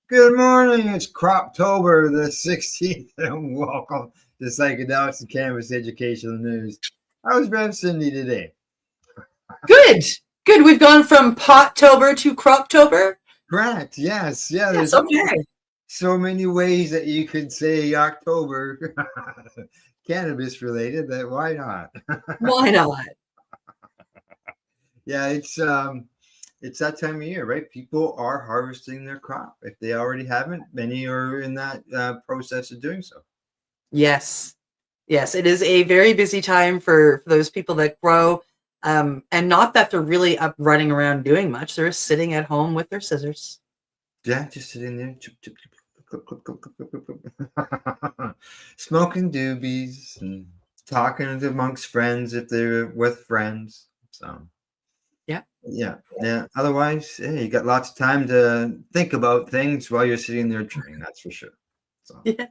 Good morning. It's Croptober the 16th, and welcome to Psychedelics Cannabis Educational News. How's Rev Cindy today? Good. Good. We've gone from Pottober to Croptober. Correct. Yes. Yeah. Yes, There's okay. so many ways that you could say October, cannabis related. That why not? Why not? Yeah. It's that time of year, right? People are harvesting their crop. If they already haven't, many are in that process of doing so. Yes. Yes, it is a very busy time for those people that grow. And not that they're really up running around doing much. They're sitting at home with their scissors. Yeah, just sitting there, chip, chip, chip, clip, clip, clip, clip, clip, clip, clip. Smoking doobies and talking amongst friends if they're with friends. So Yeah. yeah. Otherwise, hey, you got lots of time to think about things while you're sitting there chewing. That's for sure. So Yeah.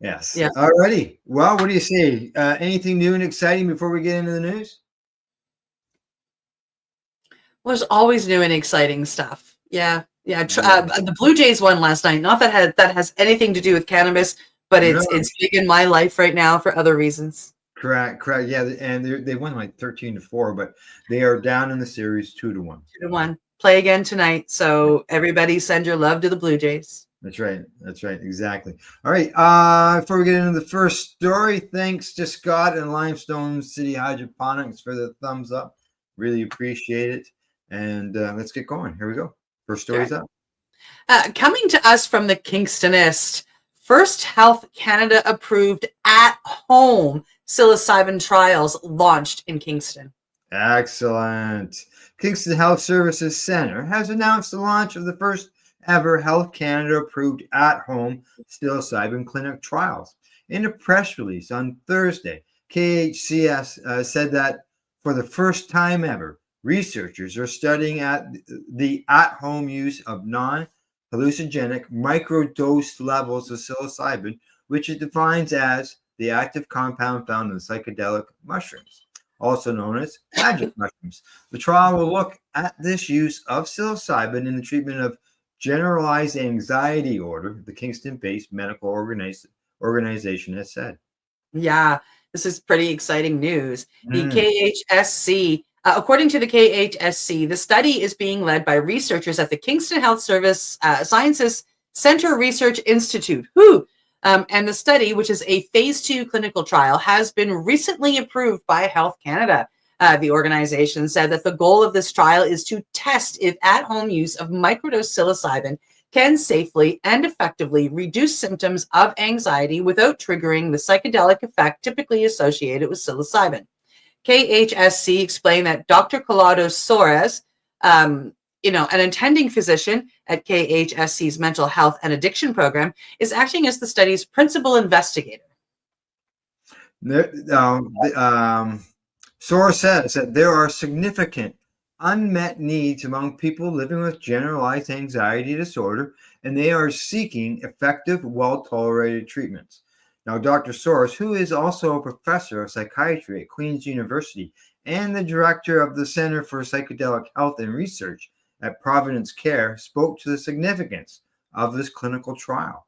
yes. Yeah. Alrighty. Well, what do you say? Anything new and exciting before we get into the news? Well, there's always new and exciting stuff. Yeah. Yeah. Yeah. The Blue Jays won last night. Not that has anything to do with cannabis, but No, it's big in my life right now for other reasons. correct. Yeah, and they won like 13-4, but they are down in the series 2-1. 2-1. Play again tonight. So everybody send your love to the Blue Jays. That's right. Exactly. All right. Before we get into the first story, thanks to Scott and Limestone City Hydroponics for the thumbs up. Really appreciate it. And let's get going. Here we go. First Sure. story's up. Coming to us from the Kingstonist, First Health Canada approved at-home psilocybin trials launched in Kingston. Excellent. Kingston Health Services Center has announced the launch of the first ever Health Canada approved at-home psilocybin clinic trials. In a press release on Thursday, KHCS said that for the first time ever, researchers are studying the at-home use of non-hallucinogenic microdose levels of psilocybin, which it defines as the active compound found in psychedelic mushrooms, also known as magic mushrooms. The trial will look at this use of psilocybin in the treatment of generalized anxiety disorder, the Kingston-based medical organization has said. Yeah, this is pretty exciting news. The Mm. KHSC, according to the KHSC, the study is being led by researchers at the Kingston Health Service Sciences Center Research Institute, and the study, which is a phase 2 clinical trial, has been recently approved by Health Canada. The organization said that the goal of this trial is to test if at-home use of microdose psilocybin can safely and effectively reduce symptoms of anxiety without triggering the psychedelic effect typically associated with psilocybin. KHSC explained that Dr. Collado Soares, an attending physician at KHSC's mental health and addiction program, is acting as the study's principal investigator. Source says that there are significant unmet needs among people living with generalized anxiety disorder, and they are seeking effective, well-tolerated treatments. Now, Dr. Soares, who is also a professor of psychiatry at Queen's University and the director of the Center for Psychedelic Health and Research at Providence Care, spoke to the significance of this clinical trial.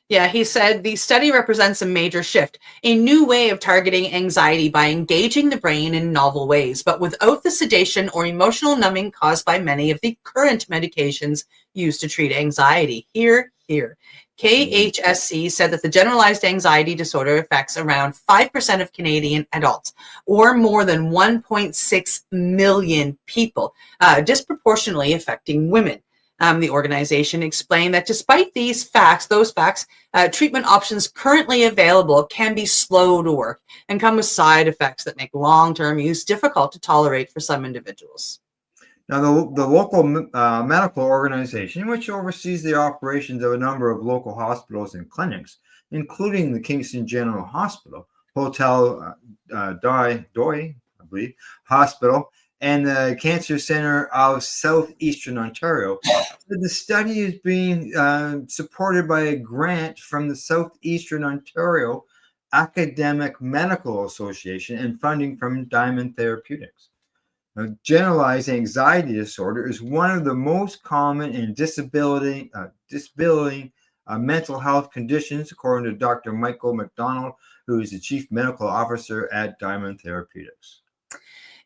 Yeah, he said the study represents a major shift, a new way of targeting anxiety by engaging the brain in novel ways, but without the sedation or emotional numbing caused by many of the current medications used to treat anxiety. Here. KHSC said that the generalized anxiety disorder affects around 5% of Canadian adults, or more than 1.6 million people, disproportionately affecting women. The organization explained that despite those facts, treatment options currently available can be slow to work and come with side effects that make long-term use difficult to tolerate for some individuals. Now, the local medical organization, which oversees the operations of a number of local hospitals and clinics, including the Kingston General Hospital, Hotel Doi, I believe, Hospital, and the Cancer Center of Southeastern Ontario, the study is being supported by a grant from the Southeastern Ontario Academic Medical Association and funding from Diamond Therapeutics. Now, generalized anxiety disorder is one of the most common and disability mental health conditions, according to Dr. Michael McDonald, who is the Chief Medical Officer at Diamond Therapeutics.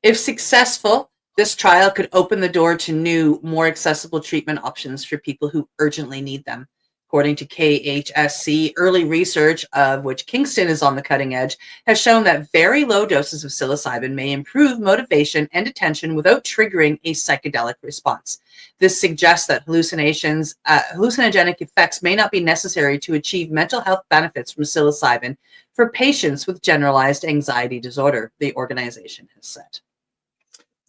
If successful, this trial could open the door to new, more accessible treatment options for people who urgently need them. According to KHSC, early research, of which Kingston is on the cutting edge, has shown that very low doses of psilocybin may improve motivation and attention without triggering a psychedelic response. This suggests that hallucinogenic effects may not be necessary to achieve mental health benefits from psilocybin for patients with generalized anxiety disorder, the organization has said.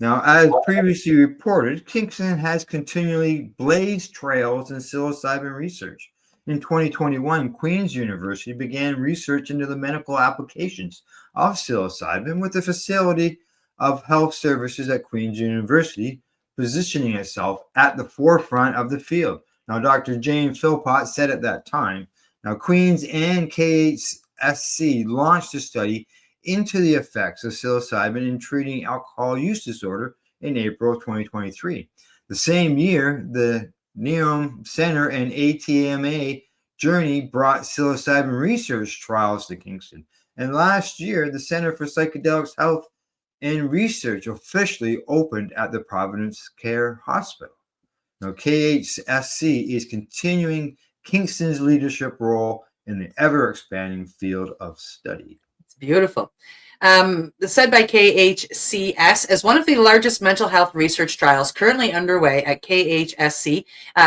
Now, as previously reported, Kingston has continually blazed trails in psilocybin research. In 2021, Queen's University began research into the medical applications of psilocybin with the Facility of Health Services at Queen's University, positioning itself at the forefront of the field. Now, Dr. James Philpott said at that time, now Queen's and KHSC launched a study into the effects of psilocybin in treating alcohol use disorder in April of 2023. The same year, the Neom Center and ATMA Journey brought psilocybin research trials to Kingston. And last year, the Center for Psychedelics Health and Research officially opened at the Providence Care Hospital. Now, KHSC is continuing Kingston's leadership role in the ever-expanding field of study. Beautiful. Said by KHCS, as one of the largest mental health research trials currently underway at KHSC,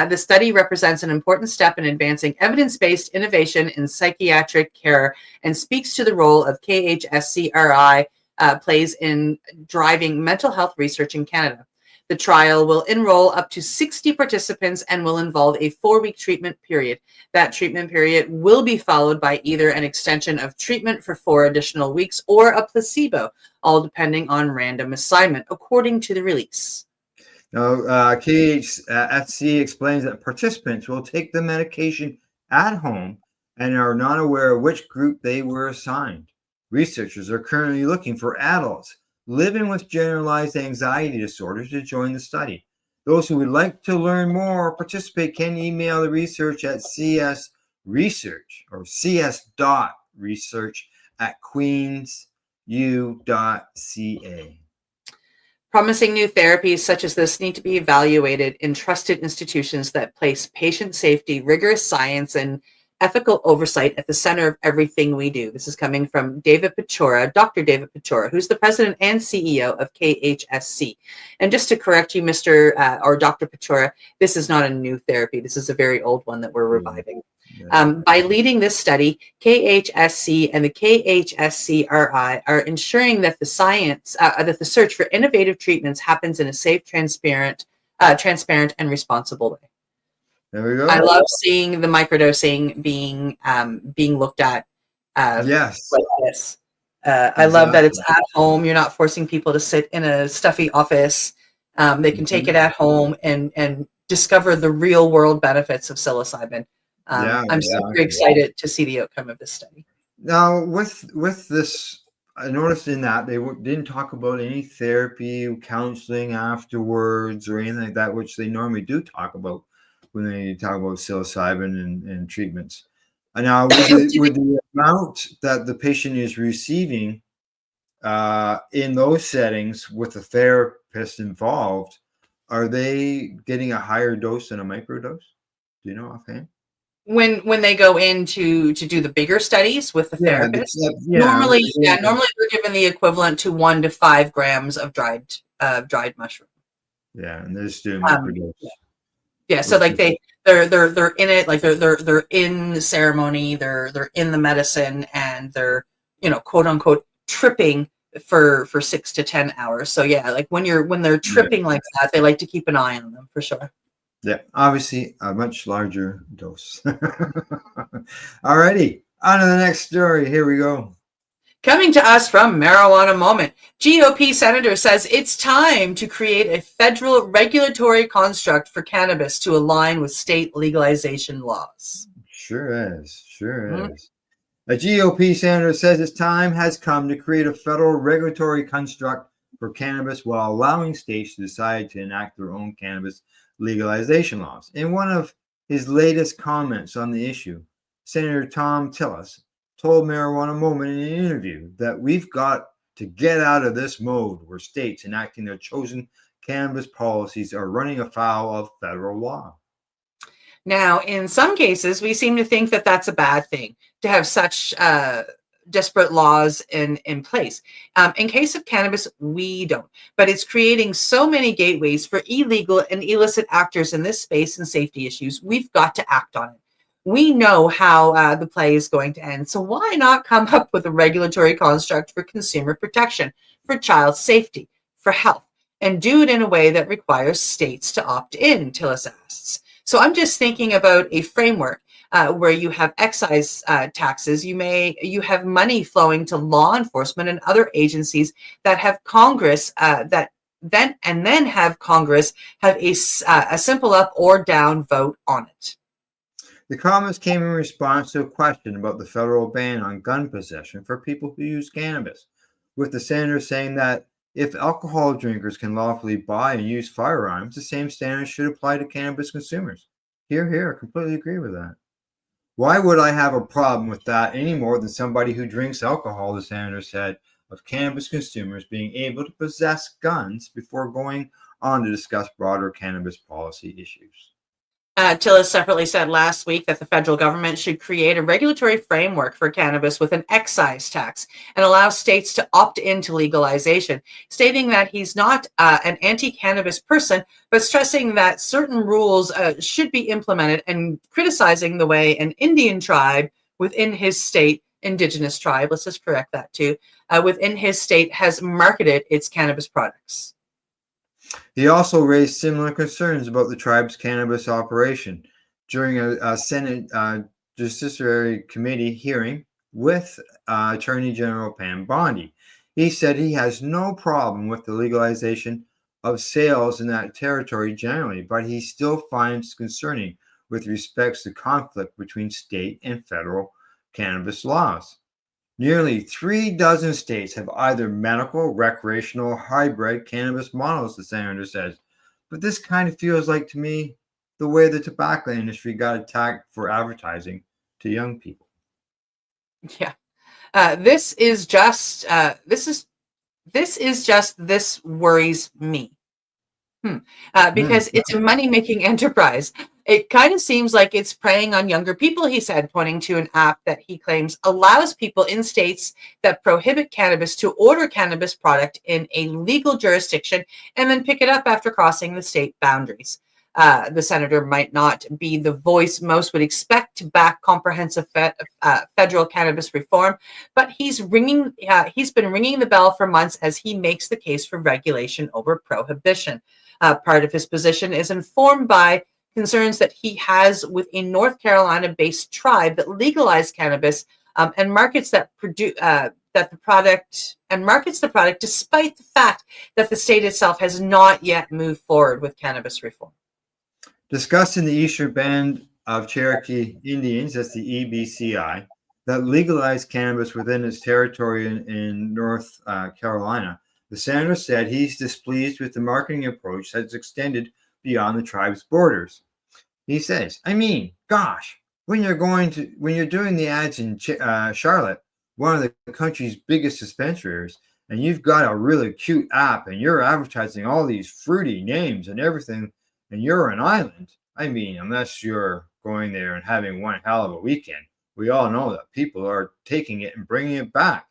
the study represents an important step in advancing evidence-based innovation in psychiatric care and speaks to the role of KHSCRI plays in driving mental health research in Canada. The trial will enroll up to 60 participants and will involve a 4-week treatment period. That treatment period will be followed by either an extension of treatment for 4 additional weeks or a placebo, all depending on random assignment, according to the release. Now, KHSC explains that participants will take the medication at home and are not aware of which group they were assigned. Researchers are currently looking for adults living with generalized anxiety disorder to join the study. Those who would like to learn more or participate can email the research at csresearch or cs.research@queensu.ca. Promising new therapies such as this need to be evaluated in trusted institutions that place patient safety, rigorous science, and ethical oversight at the center of everything we do. This is coming from David Pechora, Dr. David Pechora, who's the president and CEO of KHSC. And just to correct you, Mr. Or Dr. Pechora, this is not a new therapy. This is a very old one that we're reviving. By leading this study, KHSC and the KHSCRI are ensuring that the search for innovative treatments happens in a safe, transparent, and responsible way. There we go. I love seeing the microdosing being looked at. Yes. Like this. I love that it's at home. You're not forcing people to sit in a stuffy office. They can take it at home and discover the real world benefits of psilocybin. I'm super excited to see the outcome of this study. Now, with this, I noticed in that they didn't talk about any therapy, counseling afterwards, or anything like that, which they normally do talk about when they talk about psilocybin and treatments. And now, with the amount that the patient is receiving in those settings with the therapist involved, are they getting a higher dose than a microdose? Do you know offhand? When they go in to do the bigger studies with the therapist, normally they're given the equivalent to 1 to 5 grams of dried mushroom. Yeah, and they're just doing microdose. Yeah, so like they're in it, like they're in the ceremony, they're in the medicine, and they're, quote unquote tripping for 6 to 10 hours. So yeah, like when they're tripping like that, they like to keep an eye on them for sure. Yeah, obviously a much larger dose. Alrighty, on to the next story. Here we go. Coming to us from Marijuana Moment, GOP Senator says it's time to create a federal regulatory construct for cannabis to align with state legalization laws. Sure is. A GOP senator says its time has come to create a federal regulatory construct for cannabis while allowing states to decide to enact their own cannabis legalization laws. In one of his latest comments on the issue, Senator Tom Tillis told Marijuana Moment in an interview that we've got to get out of this mode where states enacting their chosen cannabis policies are running afoul of federal law. Now, in some cases, we seem to think that that's a bad thing to have such disparate laws in place. In case of cannabis, we don't. But it's creating so many gateways for illegal and illicit actors in this space and safety issues. We've got to act on it. We know how the play is going to end. So why not come up with a regulatory construct for consumer protection, for child safety, for health, and do it in a way that requires states to opt in, Tillis asks. So I'm just thinking about a framework where you have excise taxes, you have money flowing to law enforcement and other agencies that have Congress then have Congress have a simple up or down vote on it. The comments came in response to a question about the federal ban on gun possession for people who use cannabis, with the senator saying that if alcohol drinkers can lawfully buy and use firearms, the same standards should apply to cannabis consumers. Hear, hear, I completely agree with that. Why would I have a problem with that any more than somebody who drinks alcohol, the senator said, of cannabis consumers being able to possess guns before going on to discuss broader cannabis policy issues. Tillis separately said last week that the federal government should create a regulatory framework for cannabis with an excise tax and allow states to opt into legalization, stating that he's not an anti-cannabis person, but stressing that certain rules should be implemented and criticizing the way an Indian tribe within his state, indigenous tribe, let's just correct that too, within his state has marketed its cannabis products. He also raised similar concerns about the tribe's cannabis operation during a Senate Judiciary Committee hearing with Attorney General Pam Bondi. He said he has no problem with the legalization of sales in that territory generally, but he still finds concerning with respect to conflict between state and federal cannabis laws. Nearly 36 states have either medical, recreational, or hybrid cannabis models, the senator says. But this kind of feels like to me the way the tobacco industry got attacked for advertising to young people. Yeah, this worries me. Because it's a money-making enterprise. It kind of seems like it's preying on younger people, he said, pointing to an app that he claims allows people in states that prohibit cannabis to order cannabis product in a legal jurisdiction and then pick it up after crossing the state boundaries. The senator might not be the voice most would expect to back comprehensive federal cannabis reform, but he's been ringing the bell for months as he makes the case for regulation over prohibition. Part of his position is informed by concerns that he has with a North Carolina-based tribe that legalized cannabis and markets the product despite the fact that the state itself has not yet moved forward with cannabis reform. Discussing the Eastern Band of Cherokee Indians, that's the EBCI, that legalized cannabis within its territory in North Carolina, the senator said he's displeased with the marketing approach that's extended beyond the tribe's borders. He says, I mean, gosh, when you're doing the ads in Charlotte, one of the country's biggest dispensaries, and you've got a really cute app and you're advertising all these fruity names and everything, and you're an island. I mean, unless you're going there and having one hell of a weekend, we all know that people are taking it and bringing it back.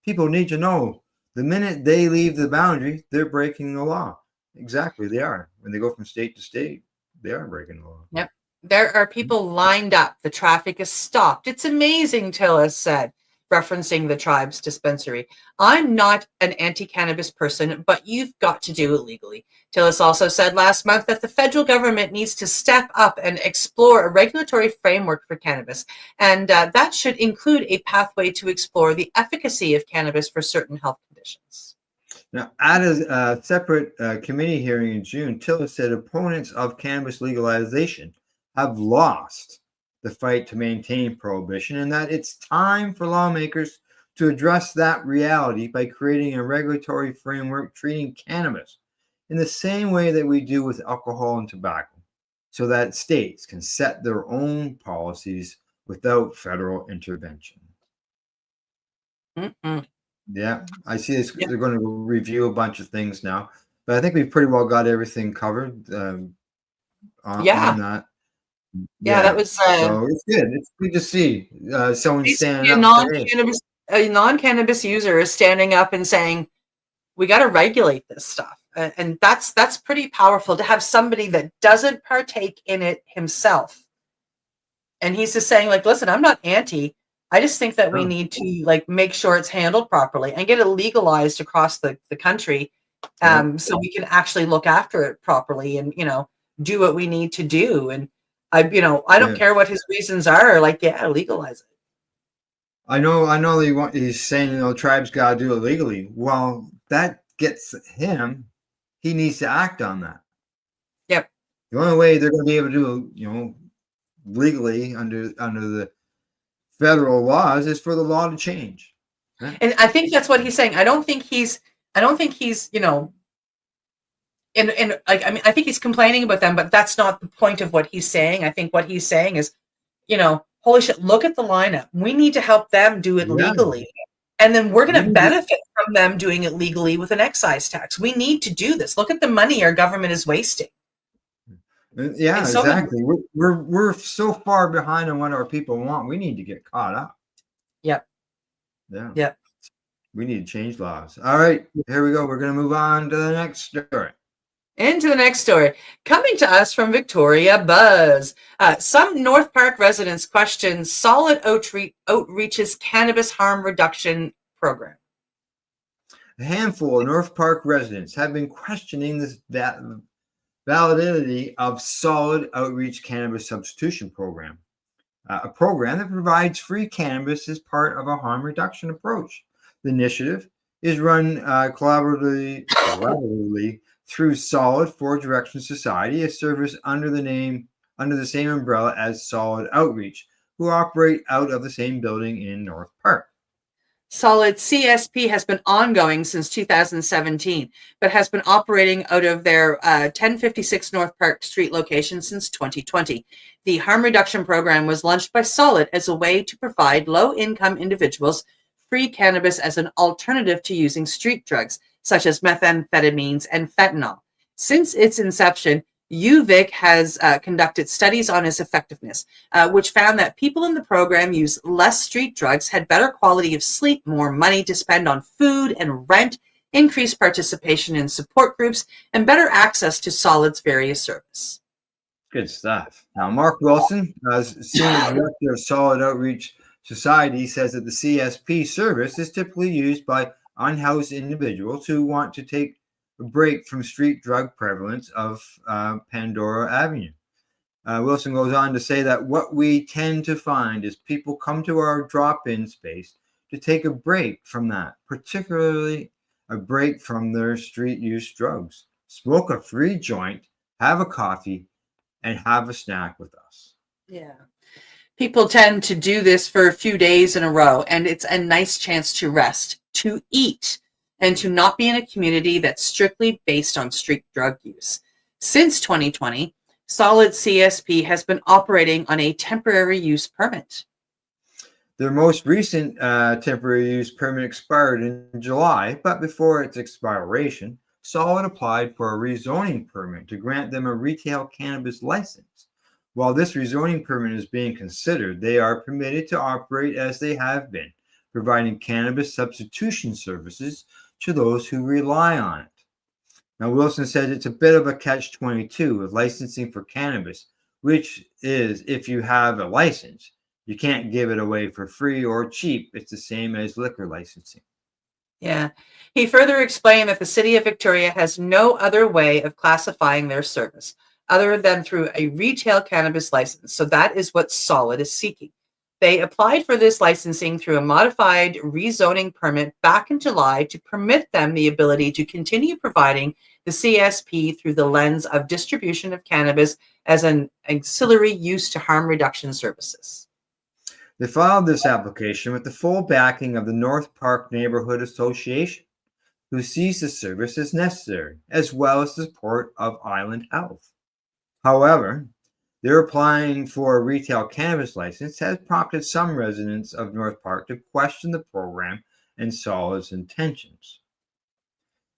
People need to know the minute they leave the boundary, they're breaking the law. Exactly, they are. When they go from state to state, they are breaking the law. Yep. There are people lined up. The traffic is stopped. It's amazing, Tillis said, referencing the tribe's dispensary. I'm not an anti-cannabis person, but you've got to do it legally. Tillis also said last month that the federal government needs to step up and explore a regulatory framework for cannabis, and that should include a pathway to explore the efficacy of cannabis for certain health conditions. Now, at a separate committee hearing in June, Tillis said opponents of cannabis legalization have lost the fight to maintain prohibition and that it's time for lawmakers to address that reality by creating a regulatory framework treating cannabis in the same way that we do with alcohol and tobacco, so that states can set their own policies without federal intervention. Mm-mm. Yeah, I see this. Yeah. They're going to review a bunch of things now, but I think we've pretty well got everything covered on that. Yeah, that Yeah, was so it's good. It's good to see someone standing basically a up. non-cannabis user is standing up and saying, we got to regulate this stuff. And that's pretty powerful to have somebody that doesn't partake in it himself. And he's just saying, like, listen, I'm not anti. I just think that we need to, like, make sure it's handled properly and get it legalized across the country, so we can actually look after it properly and, do what we need to do. And I don't care what his reasons are. Like, yeah, legalize it. I know he's saying, tribes got to do it legally. Well, that gets him. He needs to act on that. Yep. The only way they're going to be able to do, legally under the federal laws is for the law to change. Right? And I think that's what he's saying. I don't think he's, I think he's complaining about them, but that's not the point of what he's saying. I think what he's saying is, holy shit, look at the lineup. We need to help them do it legally. And then we're going to benefit from them doing it legally with an excise tax. We need to do this. Look at the money our government is wasting. Yeah, exactly. We're so far behind on what our people want. We need to get caught up. Yep. Yeah. Yep. We need to change laws. All right, here we go. We're going to move on to the next story. Into the next story. Coming to us from Victoria Buzz. Some North Park residents question Solid Outreach's cannabis harm reduction program. A handful of North Park residents have been questioning the validity of Solid Outreach Cannabis Substitution Program, a program that provides free cannabis as part of a harm reduction approach. The initiative is run collaboratively through Solid Four Direction Society, a service under the same umbrella as Solid Outreach, who operate out of the same building in North Park. Solid CSP has been ongoing since 2017, but has been operating out of their 1056 North Park Street location since 2020. The harm reduction program was launched by Solid as a way to provide low-income individuals free cannabis as an alternative to using street drugs, such as methamphetamines and fentanyl. Since its inception, UVic has conducted studies on its effectiveness, which found that people in the program use less street drugs, had better quality of sleep, more money to spend on food and rent, increased participation in support groups, and better access to Solid's various services. Good stuff. Now, Mark Wilson, Senior Director of Solid Outreach Society, says that the CSP service is typically used by unhoused individuals who want to take a break from street drug prevalence of Pandora Avenue. Wilson goes on to say that what we tend to find is people come to our drop-in space to take a break from that, particularly a break from their street use drugs, smoke a free joint, have a coffee, and have a snack with us. Yeah. People tend to do this for a few days in a row, and it's a nice chance to rest, to eat, and to not be in a community that's strictly based on street drug use. Since 2020, Solid CSP has been operating on a temporary use permit. Their most recent temporary use permit expired in July, but before its expiration, Solid applied for a rezoning permit to grant them a retail cannabis license. While this rezoning permit is being considered, they are permitted to operate as they have been, providing cannabis substitution services to those who rely on it. Now, Wilson says it's a bit of a catch-22 with licensing for cannabis, which is if you have a license, you can't give it away for free or cheap. It's the same as liquor licensing. Yeah. He further explained that the City of Victoria has no other way of classifying their service other than through a retail cannabis license. So that is what Solid is seeking. They applied for this licensing through a modified rezoning permit back in July to permit them the ability to continue providing the CSP through the lens of distribution of cannabis as an auxiliary use to harm reduction services. They filed this application with the full backing of the North Park Neighborhood Association, who sees the service as necessary, as well as the support of Island Health. However, their applying for a retail cannabis license has prompted some residents of North Park to question the program and Solid's intentions.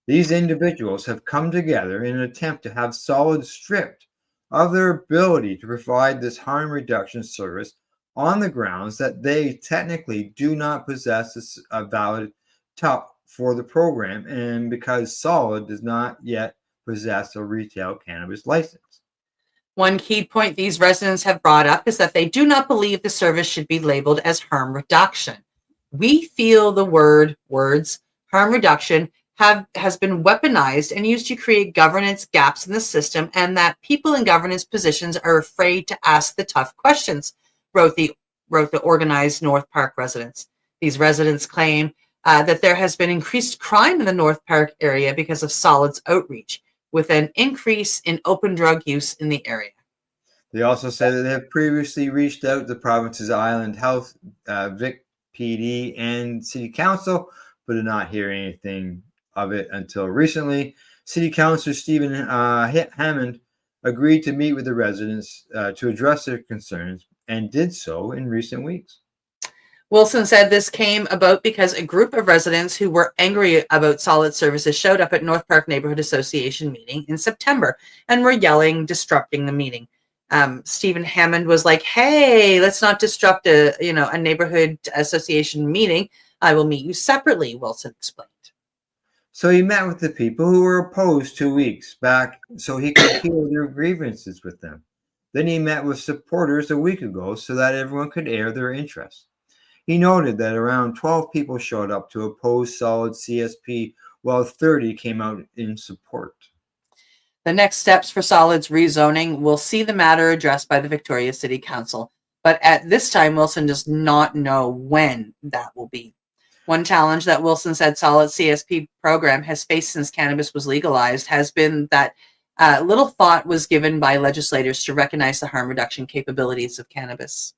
These individuals have come together in an attempt to have Solid stripped of their ability to provide this harm reduction service on the grounds that they technically do not possess a valid TUP for the program and because Solid does not yet possess a retail cannabis license. One key point these residents have brought up is that they do not believe the service should be labeled as harm reduction. We feel the words harm reduction has been weaponized and used to create governance gaps in the system, and that people in governance positions are afraid to ask the tough questions, wrote the organized North Park residents. These residents claim that there has been increased crime in the North Park area because of Solid's outreach, with an increase in open drug use in the area. They also said that they have previously reached out to the province's Island Health, Vic PD, and City Council, but did not hear anything of it until recently. City Councilor Stephen Hammond agreed to meet with the residents to address their concerns and did so in recent weeks. Wilson said this came about because a group of residents who were angry about Solid services showed up at North Park Neighborhood Association meeting in September and were yelling, disrupting the meeting. Stephen Hammond was like, "Hey, let's not disrupt a neighborhood association meeting. I will meet you separately," Wilson explained. So he met with the people who were opposed 2 weeks back so he could hear their grievances with them. Then he met with supporters a week ago so that everyone could air their interests. He noted that around 12 people showed up to oppose Solid CSP, while 30 came out in support. The next steps for Solid's rezoning will see the matter addressed by the Victoria City Council, but at this time, Wilson does not know when that will be. One challenge that Wilson said Solid CSP program has faced since cannabis was legalized has been that little thought was given by legislators to recognize the harm reduction capabilities of cannabis.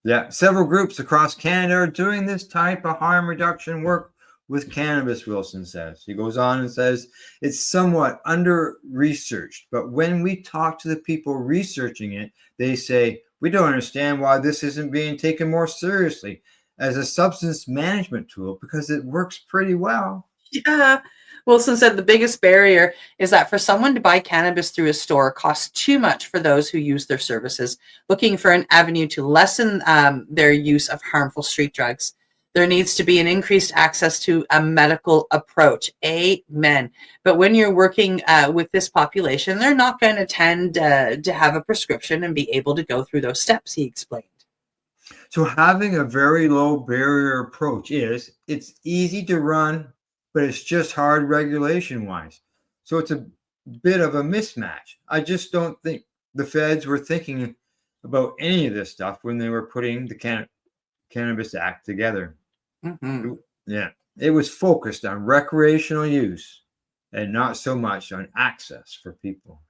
Yeah, several groups across Canada are doing this type of harm reduction work with cannabis, Wilson says. He goes on and says, it's somewhat under-researched, but when we talk to the people researching it, they say, we don't understand why this isn't being taken more seriously as a substance management tool because it works pretty well. Yeah. Wilson said the biggest barrier is that for someone to buy cannabis through a store costs too much for those who use their services, looking for an avenue to lessen their use of harmful street drugs. There needs to be an increased access to a medical approach. Amen. But when you're working with this population, they're not going to tend to have a prescription and be able to go through those steps, he explained. So having a very low barrier approach it's easy to run, but it's just hard regulation-wise. So it's a bit of a mismatch. I just don't think the feds were thinking about any of this stuff when they were putting the Cannabis Act together. Mm-hmm. Yeah, it was focused on recreational use and not so much on access for people.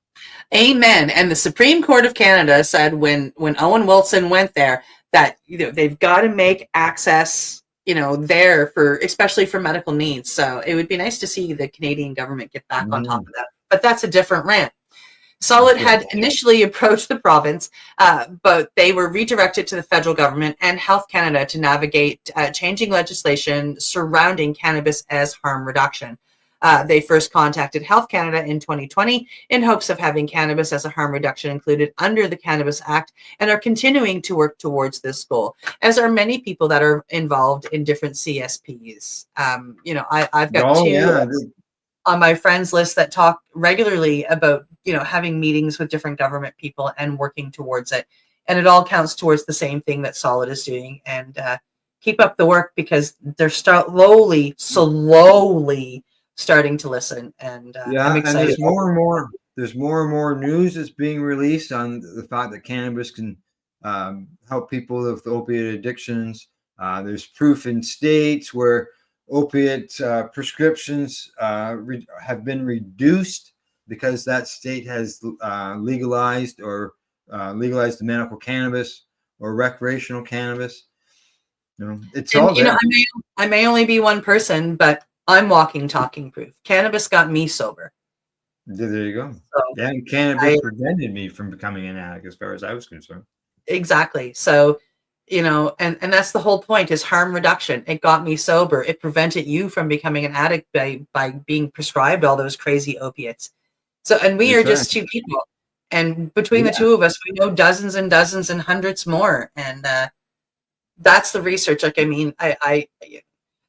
Amen. And the Supreme Court of Canada said when Owen Wilson went there that they've got to make access there for especially for medical needs. So it would be nice to see the Canadian government get back on top of that. But that's a different rant. Solid had initially approached the province, but they were redirected to the federal government and Health Canada to navigate changing legislation surrounding cannabis as harm reduction. They first contacted Health Canada in 2020 in hopes of having cannabis as a harm reduction included under the Cannabis Act and are continuing to work towards this goal, as are many people that are involved in different CSPs. I've got two on my friends list that talk regularly about, having meetings with different government people and working towards it. And it all counts towards the same thing that Solid is doing. And keep up the work because they're slowly starting to listen, and I'm excited. And there's more and more news that's being released on the fact that cannabis can help people with opiate addictions. There's proof in states where opiate prescriptions have been reduced because that state has legalized the medical cannabis or recreational cannabis. It's all there. I may only be one person, but I'm walking, talking proof. Cannabis got me sober. There you go. So And cannabis prevented me from becoming an addict as far as I was concerned. Exactly. So, and that's the whole point, is harm reduction. It got me sober. It prevented you from becoming an addict by being prescribed all those crazy opiates. So, and we are just two people. And between the two of us, we know dozens and dozens and hundreds more. And that's the research. Like, I mean,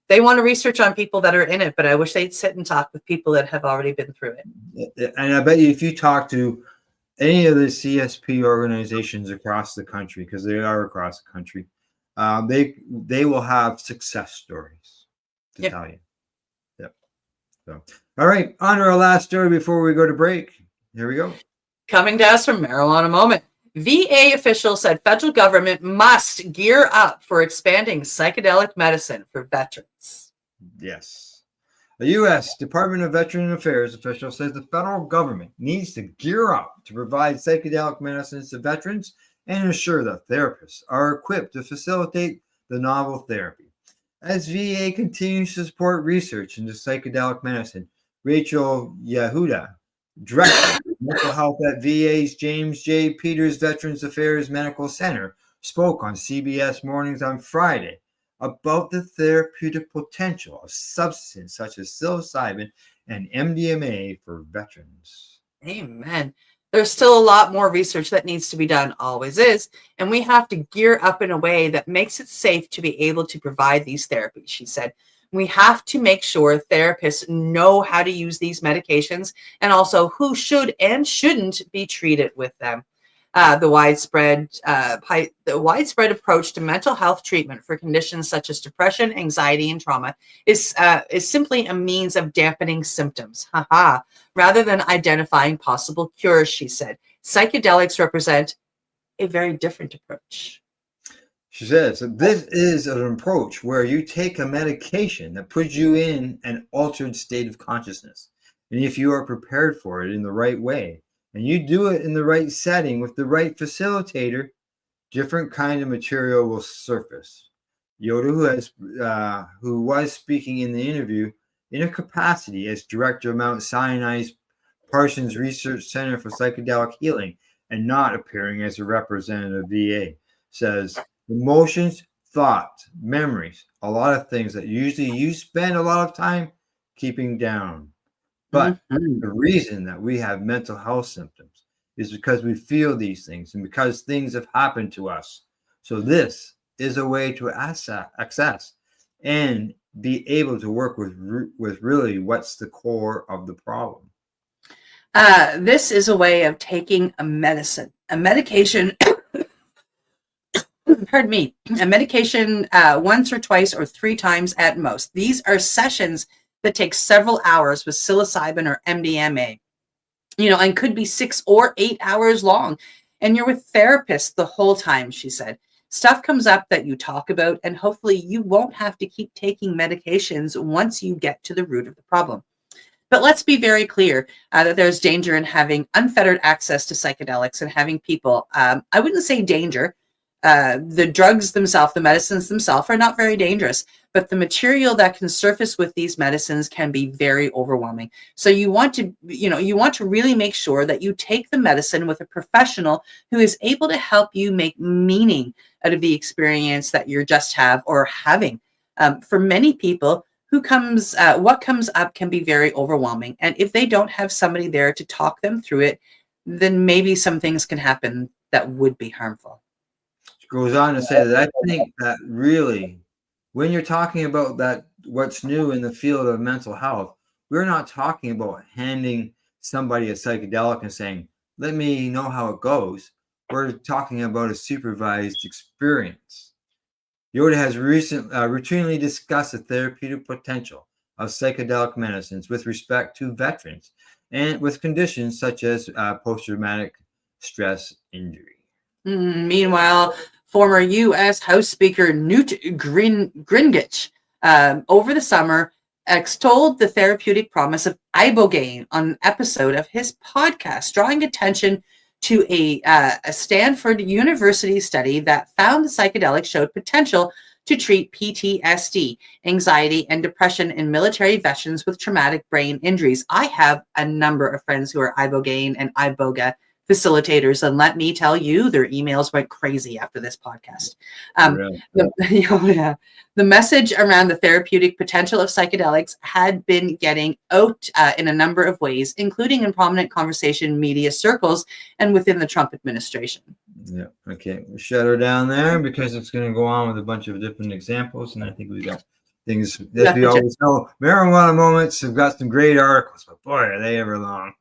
they want to research on people that are in it, but I wish they'd sit and talk with people that have already been through it. And I bet you if you talk to any of the CSP organizations across the country, because they are across the country, they will have success stories to tell you. Yep. So, all right, on to our last story before we go to break. Here we go. Coming to us from Marijuana Moment. VA official said federal government must gear up for expanding psychedelic medicine for veterans. Yes. The U.S. Department of Veteran Affairs official says the federal government needs to gear up to provide psychedelic medicines to veterans and ensure that therapists are equipped to facilitate the novel therapy. As VA continues to support research into psychedelic medicine, Rachel Yehuda, Director of Mental Health at VA's James J. Peters Veterans Affairs Medical Center, spoke on CBS Mornings on Friday about the therapeutic potential of substances such as psilocybin and MDMA for veterans. Amen. There's still a lot more research that needs to be done, always is, and we have to gear up in a way that makes it safe to be able to provide these therapies, she said. We have to make sure therapists know how to use these medications and also who should and shouldn't be treated with them. The widespread approach to mental health treatment for conditions such as depression, anxiety, and trauma is simply a means of dampening symptoms, rather than identifying possible cures, she said. Psychedelics represent a very different approach. She says that this is an approach where you take a medication that puts you in an altered state of consciousness. And if you are prepared for it in the right way, and you do it in the right setting with the right facilitator, different kind of material will surface. Yoda, who was speaking in the interview in a capacity as director of Mount Sinai's Parsons Research Center for Psychedelic Healing and not appearing as a representative of VA, says emotions, thoughts, memories, a lot of things that usually you spend a lot of time keeping down. But the reason that we have mental health symptoms is because we feel these things and because things have happened to us. So this is a way to access and be able to work with really what's the core of the problem. This is a way of taking a medication, pardon me, a medication once or twice or 3 times at most. These are sessions that take several hours with psilocybin or MDMA, and could be 6 or 8 hours long. And you're with therapists the whole time, she said. Stuff comes up that you talk about, and hopefully you won't have to keep taking medications once you get to the root of the problem. But let's be very clear that there's danger in having unfettered access to psychedelics and having people, I wouldn't say danger. The drugs themselves, the medicines themselves are not very dangerous, but the material that can surface with these medicines can be very overwhelming. So you want to really make sure that you take the medicine with a professional who is able to help you make meaning out of the experience that you're just having. For many people, what comes up can be very overwhelming. And if they don't have somebody there to talk them through it, then maybe some things can happen that would be harmful. Goes on to say that I think that really, when you're talking about that, what's new in the field of mental health, we're not talking about handing somebody a psychedelic and saying, let me know how it goes. We're talking about a supervised experience. Yoda has routinely discussed the therapeutic potential of psychedelic medicines with respect to veterans and with conditions such as post-traumatic stress injury. Meanwhile, former U.S. House Speaker Newt Gingrich over the summer extolled the therapeutic promise of ibogaine on an episode of his podcast, drawing attention to a Stanford University study that found the psychedelic showed potential to treat PTSD, anxiety, and depression in military veterans with traumatic brain injuries. I have a number of friends who are ibogaine and iboga facilitators, and let me tell you, their emails went crazy after this podcast. Really? The message around the therapeutic potential of psychedelics had been getting out in a number of ways, including in prominent conversation media circles and within the Trump administration. Yeah. Okay. We'll shut her down there because it's going to go on with a bunch of different examples, and I think we got things that we always know. Marijuana Moments have got some great articles, but boy, are they ever long.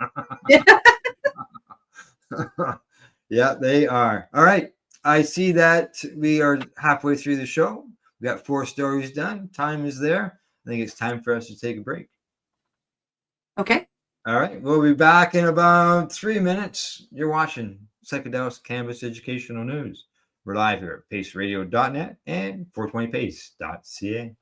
Yeah, they are. All right. I see that we are halfway through the show. We got 4 stories done. Time is there. I think it's time for us to take a break. Okay. All right. We'll be back in about 3 minutes. You're watching Psychedelics Cannabis Educational News. We're live here at paceradio.net and 420pace.ca.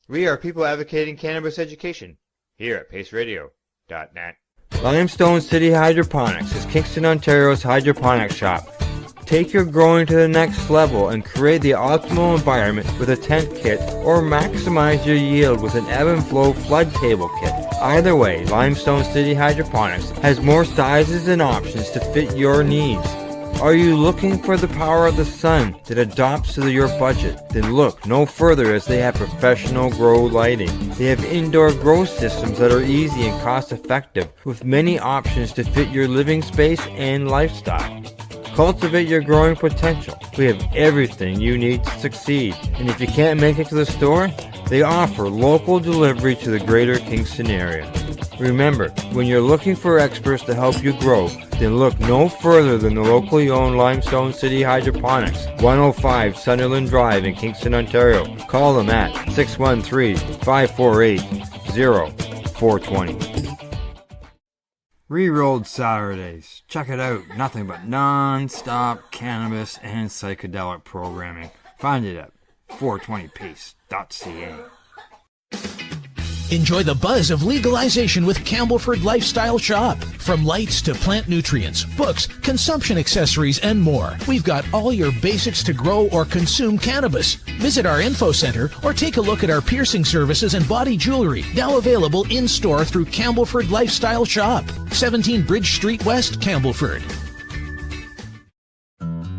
We are people advocating cannabis education here at paceradio.net. Limestone City Hydroponics is Kingston, Ontario's hydroponics shop. Take your growing to the next level and create the optimal environment with a tent kit, or maximize your yield with an ebb and flow flood table kit. Either way, Limestone City Hydroponics has more sizes and options to fit your needs. Are you looking for the power of the sun that adapts to your budget? Then look no further, as they have professional grow lighting. They have indoor grow systems that are easy and cost effective, with many options to fit your living space and lifestyle. Cultivate your growing potential. We have everything you need to succeed. And if you can't make it to the store, they offer local delivery to the greater Kingston area. Remember, when you're looking for experts to help you grow, then look no further than the locally owned Limestone City Hydroponics, 105 Sunderland Drive in Kingston, Ontario. Call them at 613-548-0420. Rerolled Saturdays. Check it out. Nothing but non-stop cannabis and psychedelic programming. Find it at 420pace.ca. Enjoy the buzz of legalization with Campbellford Lifestyle Shop. From lights to plant nutrients, books, consumption accessories, and more, we've got all your basics to grow or consume cannabis. Visit our info center or take a look at our piercing services and body jewelry, now available in-store through Campbellford Lifestyle Shop, 17 Bridge Street West, Campbellford.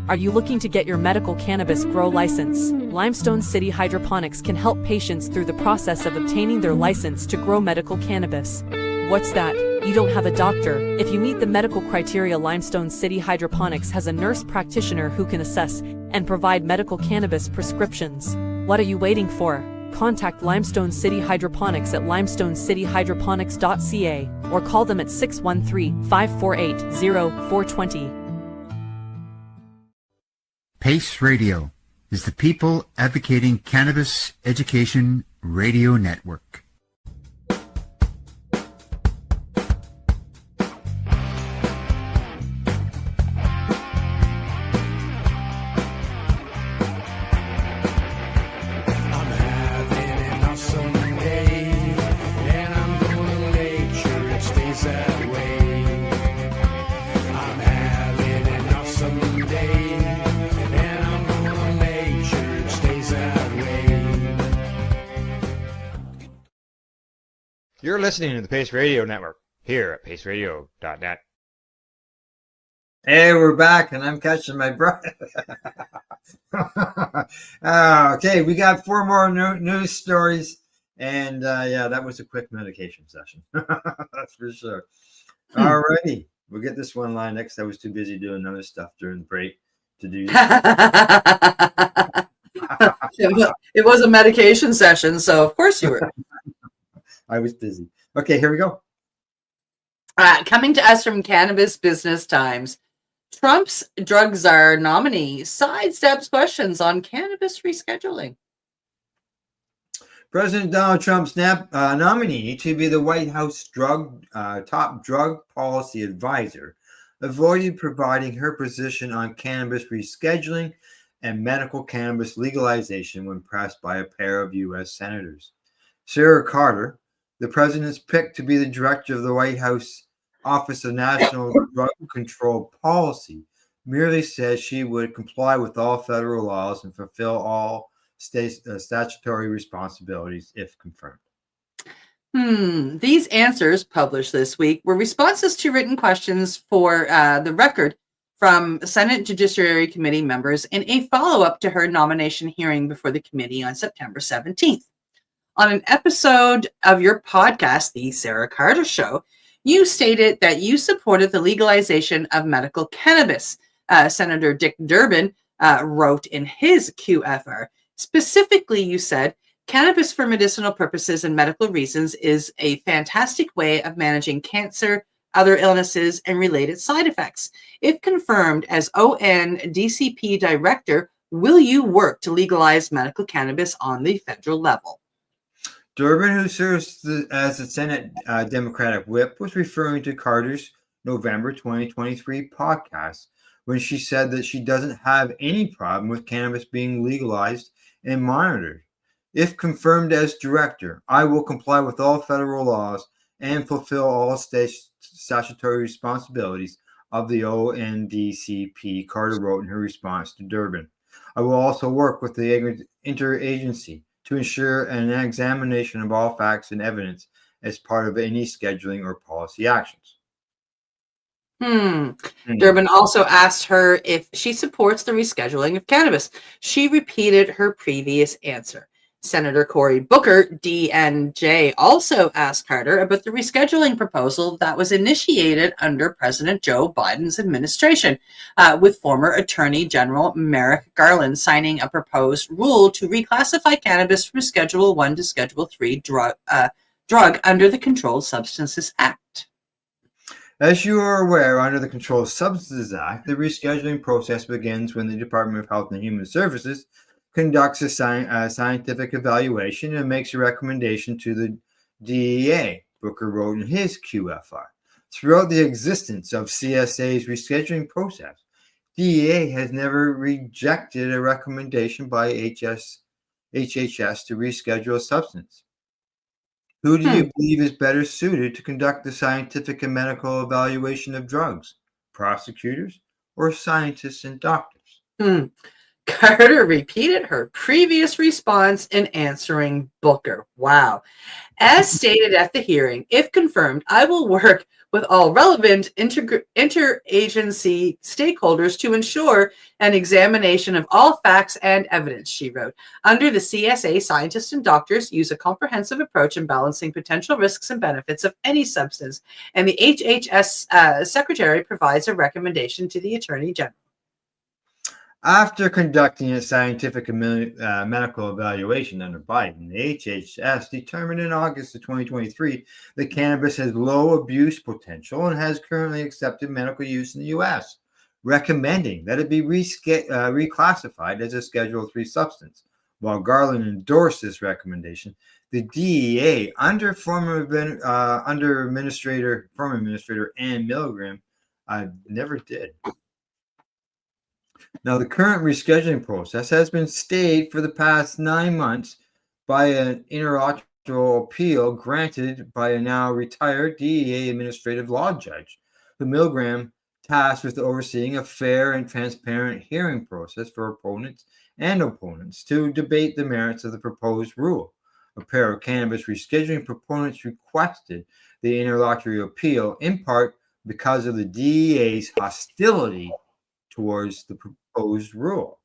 Are you looking to get your medical cannabis grow license? Limestone City Hydroponics can help patients through the process of obtaining their license to grow medical cannabis. What's that? You don't have a doctor? If you meet the medical criteria, Limestone City Hydroponics has a nurse practitioner who can assess and provide medical cannabis prescriptions. What are you waiting for? Contact Limestone City Hydroponics at limestonecityhydroponics.ca or call them at 613-548-0420. PACE Radio is the People Advocating Cannabis Education Radio Network. You're listening to the Pace Radio Network here at paceradio.net. Hey, we're back, and I'm catching my breath. Okay, we got 4 more news stories, and yeah, that was a quick medication session. That's for sure. All righty, we'll get this one line next. I was too busy doing other stuff during the break to do It was a medication session, so of course you were. I was busy. Okay, here we go. Coming to us from Cannabis Business Times, Trump's drug czar nominee sidesteps questions on cannabis rescheduling. President Donald Trump's nominee to be the White House top drug policy advisor avoided providing her position on cannabis rescheduling and medical cannabis legalization when pressed by a pair of U.S. senators. Sarah Carter, the president's pick to be the director of the White House Office of National Drug Control Policy, merely said she would comply with all federal laws and fulfill all statutory responsibilities if confirmed. These answers published this week were responses to written questions for the record from Senate Judiciary Committee members in a follow-up to her nomination hearing before the committee on September 17th. On an episode of your podcast, The Sarah Carter Show, you stated that you supported the legalization of medical cannabis. Senator Dick Durbin wrote in his QFR. Specifically, you said, cannabis for medicinal purposes and medical reasons is a fantastic way of managing cancer, other illnesses, and related side effects. If confirmed as ONDCP director, will you work to legalize medical cannabis on the federal level? Durbin, who serves as the Senate Democratic whip, was referring to Carter's November 2023 podcast when she said that she doesn't have any problem with cannabis being legalized and monitored. If confirmed as director, I will comply with all federal laws and fulfill all statutory responsibilities of the ONDCP, Carter wrote in her response to Durbin. I will also work with the interagency to ensure an examination of all facts and evidence as part of any scheduling or policy actions. Durbin also asked her if she supports the rescheduling of cannabis. She repeated her previous answer. Senator Cory Booker, DNJ, also asked Carter about the rescheduling proposal that was initiated under President Joe Biden's administration, with former Attorney General Merrick Garland signing a proposed rule to reclassify cannabis from Schedule 1 to Schedule 3 drug under the Controlled Substances Act. As you are aware, under the Controlled Substances Act, the rescheduling process begins when the Department of Health and Human Services conducts a scientific evaluation and makes a recommendation to the DEA, Booker wrote in his QFR. Throughout the existence of CSA's rescheduling process, DEA has never rejected a recommendation by HHS to reschedule a substance. Who do you believe is better suited to conduct the scientific and medical evaluation of drugs? Prosecutors or scientists and doctors? Carter repeated her previous response in answering Booker. Wow. As stated at the hearing, if confirmed, I will work with all relevant interagency stakeholders to ensure an examination of all facts and evidence, she wrote. Under the CSA, scientists and doctors use a comprehensive approach in balancing potential risks and benefits of any substance, and the HHS secretary provides a recommendation to the Attorney General. After conducting a scientific and medical evaluation under Biden, the HHS determined in August of 2023 that cannabis has low abuse potential and has currently accepted medical use in the U.S., recommending that it be reclassified as a Schedule III substance. While Garland endorsed this recommendation, the DEA, under former Administrator Ann Milgram, never did. Now, the current rescheduling process has been stayed for the past 9 months by an interlocutory appeal granted by a now retired DEA administrative law judge, who Milgram tasked with overseeing a fair and transparent hearing process for opponents and opponents to debate the merits of the proposed rule. A pair of cannabis rescheduling proponents requested the interlocutory appeal, in part because of the DEA's hostility towards the proposed rule.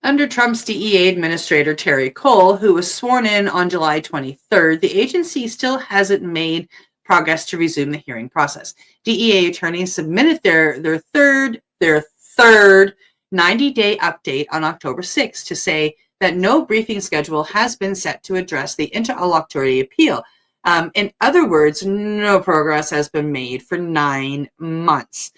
Under Trump's DEA Administrator Terry Cole, who was sworn in on July 23rd, the agency still hasn't made progress to resume the hearing process. DEA attorneys submitted their third 90-day update on October 6th to say that no briefing schedule has been set to address the interlocutory appeal. In other words, no progress has been made for 9 months.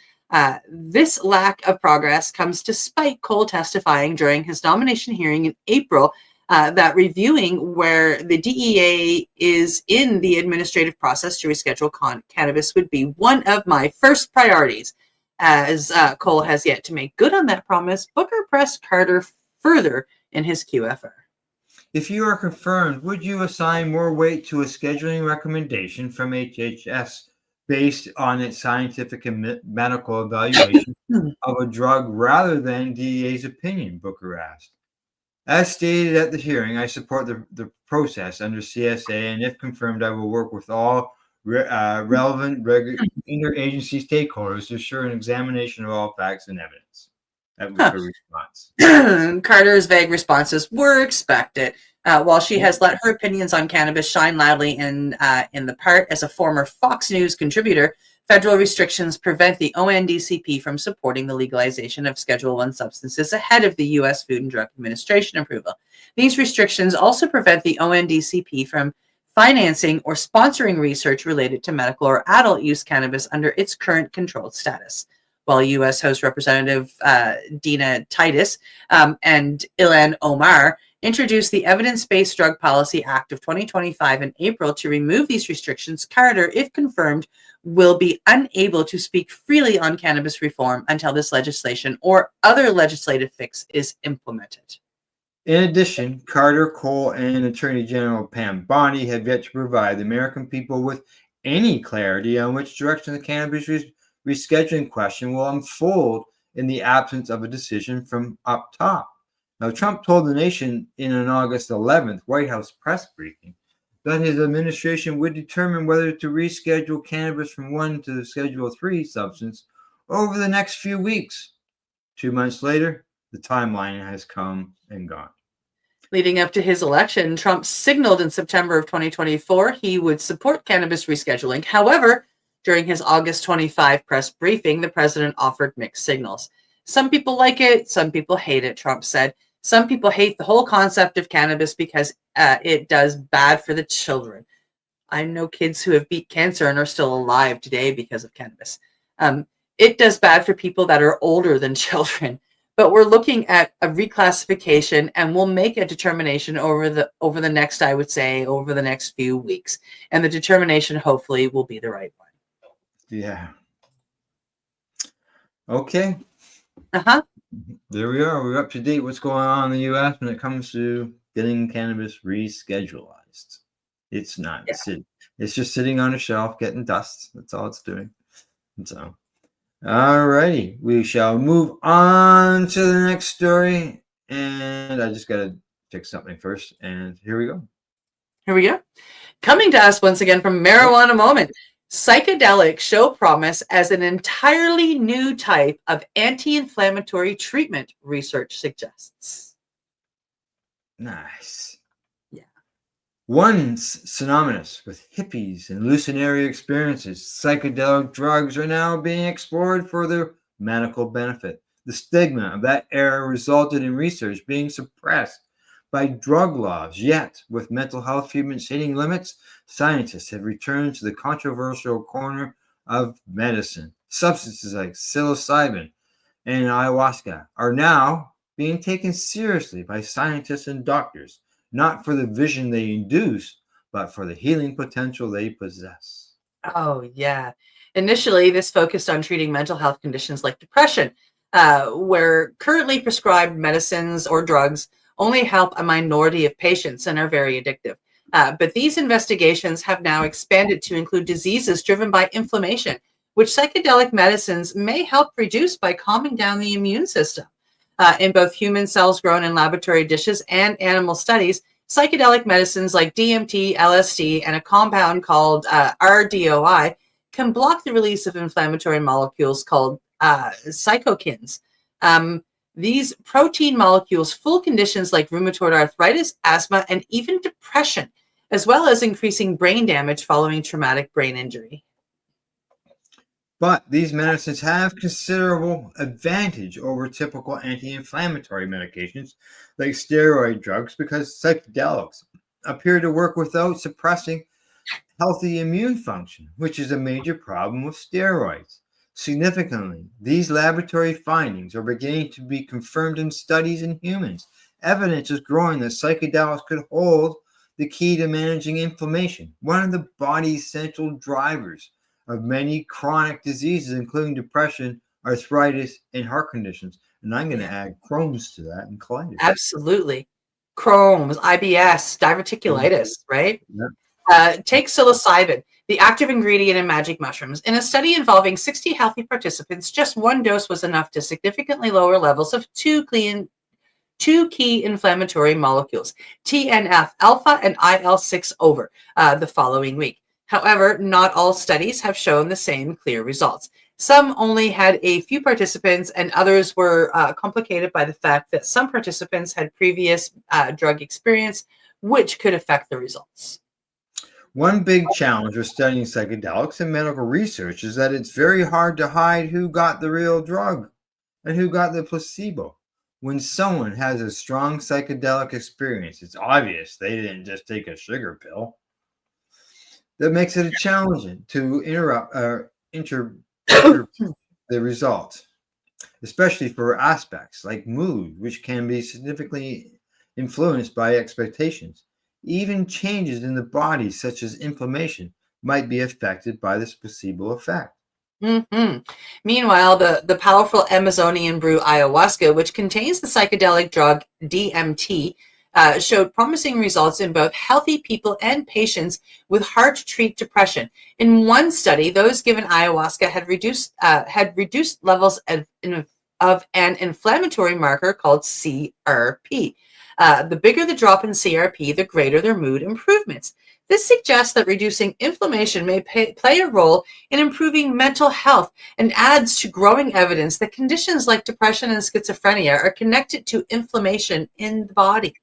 This lack of progress comes despite Cole testifying during his nomination hearing in April that reviewing where the DEA is in the administrative process to reschedule cannabis would be one of my first priorities. As Cole has yet to make good on that promise, Booker pressed Carter further in his QFR. If you are confirmed, would you assign more weight to a scheduling recommendation from HHS based on its scientific and medical evaluation of a drug rather than DEA's opinion? Booker asked. As stated at the hearing, I support the process under CSA, and if confirmed, I will work with all relevant interagency stakeholders to assure an examination of all facts and evidence. That was her response. Carter's vague responses were expected. While she has let her opinions on cannabis shine loudly in the part as a former Fox News contributor, federal restrictions prevent the ONDCP from supporting the legalization of Schedule I substances ahead of the U.S. Food and Drug Administration approval. These restrictions also prevent the ONDCP from financing or sponsoring research related to medical or adult use cannabis under its current controlled status. While U.S. House Representative Dina Titus and Ilhan Omar introduced the Evidence-Based Drug Policy Act of 2025 in April to remove these restrictions, Carter, if confirmed, will be unable to speak freely on cannabis reform until this legislation or other legislative fix is implemented. In addition, Carter, Cole, and Attorney General Pam Bondi have yet to provide the American people with any clarity on which direction the cannabis rescheduling question will unfold in the absence of a decision from up top. Now, Trump told the nation in an August 11th White House press briefing that his administration would determine whether to reschedule cannabis from 1 to Schedule 3 substance over the next few weeks. 2 months later, the timeline has come and gone. Leading up to his election, Trump signaled in September of 2024 he would support cannabis rescheduling. However, during his August 25 press briefing, the president offered mixed signals. Some people like it, some people hate it, Trump said. Some people hate the whole concept of cannabis because it does bad for the children. I know kids who have beat cancer and are still alive today because of cannabis. It does bad for people that are older than children. But we're looking at a reclassification, and we'll make a determination over the next, I would say, over the next few weeks. And the determination, hopefully, will be the right one. Yeah. Okay. Uh-huh. There we are. We're up to date what's going on in the U.S. when it comes to getting cannabis reschedulized. It's not. Yeah. It's just sitting on a shelf getting dust. That's all it's doing. So, all righty. We shall move on to the next story. And I just got to check something first. And here we go. Here we go. Coming to us once again from Marijuana Moment. Psychedelics show promise as an entirely new type of anti-inflammatory treatment, research suggests. Nice. Yeah. Once synonymous with hippies and hallucinatory experiences, psychedelic drugs are now being explored for their medical benefit. The stigma of that era resulted in research being suppressed by drug laws, yet with mental health treatments hitting limits, scientists have returned to the controversial corner of medicine. Substances like psilocybin and ayahuasca are now being taken seriously by scientists and doctors, not for the vision they induce, but for the healing potential they possess. Oh, yeah. Initially, this focused on treating mental health conditions like depression, where currently prescribed medicines or drugs only help a minority of patients and are very addictive. But these investigations have now expanded to include diseases driven by inflammation, which psychedelic medicines may help reduce by calming down the immune system. In both human cells grown in laboratory dishes and animal studies, psychedelic medicines like DMT, LSD, and a compound called RDOI can block the release of inflammatory molecules called cytokines. These protein molecules fool conditions like rheumatoid arthritis, asthma, and even depression, as well as increasing brain damage following traumatic brain injury. But these medicines have considerable advantage over typical anti-inflammatory medications like steroid drugs because psychedelics appear to work without suppressing healthy immune function, which is a major problem with steroids. Significantly, these laboratory findings are beginning to be confirmed in studies in humans. Evidence is growing that psychedelics could hold the key to managing inflammation, one of the body's central drivers of many chronic diseases, including depression, arthritis, and heart conditions. And I'm going to add Crohn's to that and colitis. Absolutely. Crohn's, IBS, diverticulitis, right? Yeah. Take psilocybin, the active ingredient in magic mushrooms. In a study involving 60 healthy participants, just one dose was enough to significantly lower levels of two two key inflammatory molecules, TNF alpha and IL-6 over, the following week. However, not all studies have shown the same clear results. Some only had a few participants, and others were complicated by the fact that some participants had previous drug experience, which could affect the results. One big challenge with studying psychedelics in medical research is that it's very hard to hide who got the real drug and who got the placebo. When someone has a strong psychedelic experience, it's obvious they didn't just take a sugar pill. That makes it challenging to interpret the results, especially for aspects like mood, which can be significantly influenced by expectations. Even changes in the body, such as inflammation, might be affected by this placebo effect. Mm-hmm. Meanwhile, the powerful Amazonian brew ayahuasca, which contains the psychedelic drug DMT, showed promising results in both healthy people and patients with hard-to-treat depression. In one study, those given ayahuasca had reduced levels of an inflammatory marker called CRP. The bigger the drop in CRP, the greater their mood improvements. This suggests that reducing inflammation may play a role in improving mental health and adds to growing evidence that conditions like depression and schizophrenia are connected to inflammation in the body.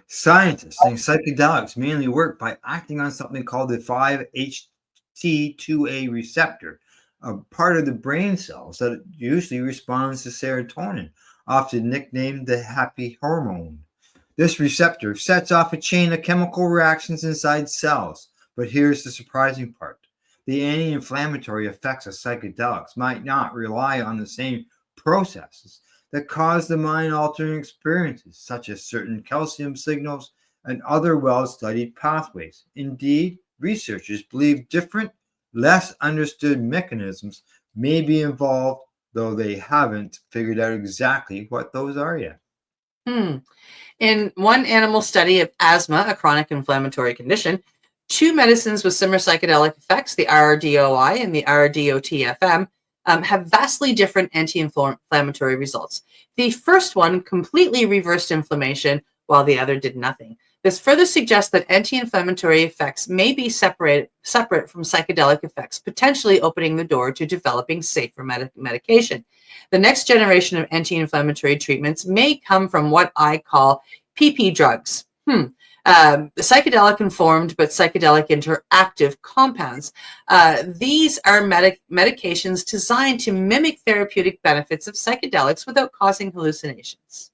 Scientists think psychedelics mainly work by acting on something called the 5-HT2A receptor, a part of the brain cells that usually responds to serotonin, often nicknamed the happy hormone. This receptor sets off a chain of chemical reactions inside cells. But here's the surprising part. The anti-inflammatory effects of psychedelics might not rely on the same processes that cause the mind-altering experiences, such as certain calcium signals and other well-studied pathways. Indeed, researchers believe different, less understood mechanisms may be involved, though they haven't figured out exactly what those are yet. In one animal study of asthma, a chronic inflammatory condition, two medicines with similar psychedelic effects, the RDOI and the RDOTFM, have vastly different anti-inflammatory results. The first one completely reversed inflammation, while the other did nothing. This further suggests that anti-inflammatory effects may be separate from psychedelic effects, potentially opening the door to developing safer medication. The next generation of anti-inflammatory treatments may come from what I call PP drugs. Psychedelic informed but psychedelic interactive compounds. These are medications designed to mimic therapeutic benefits of psychedelics without causing hallucinations.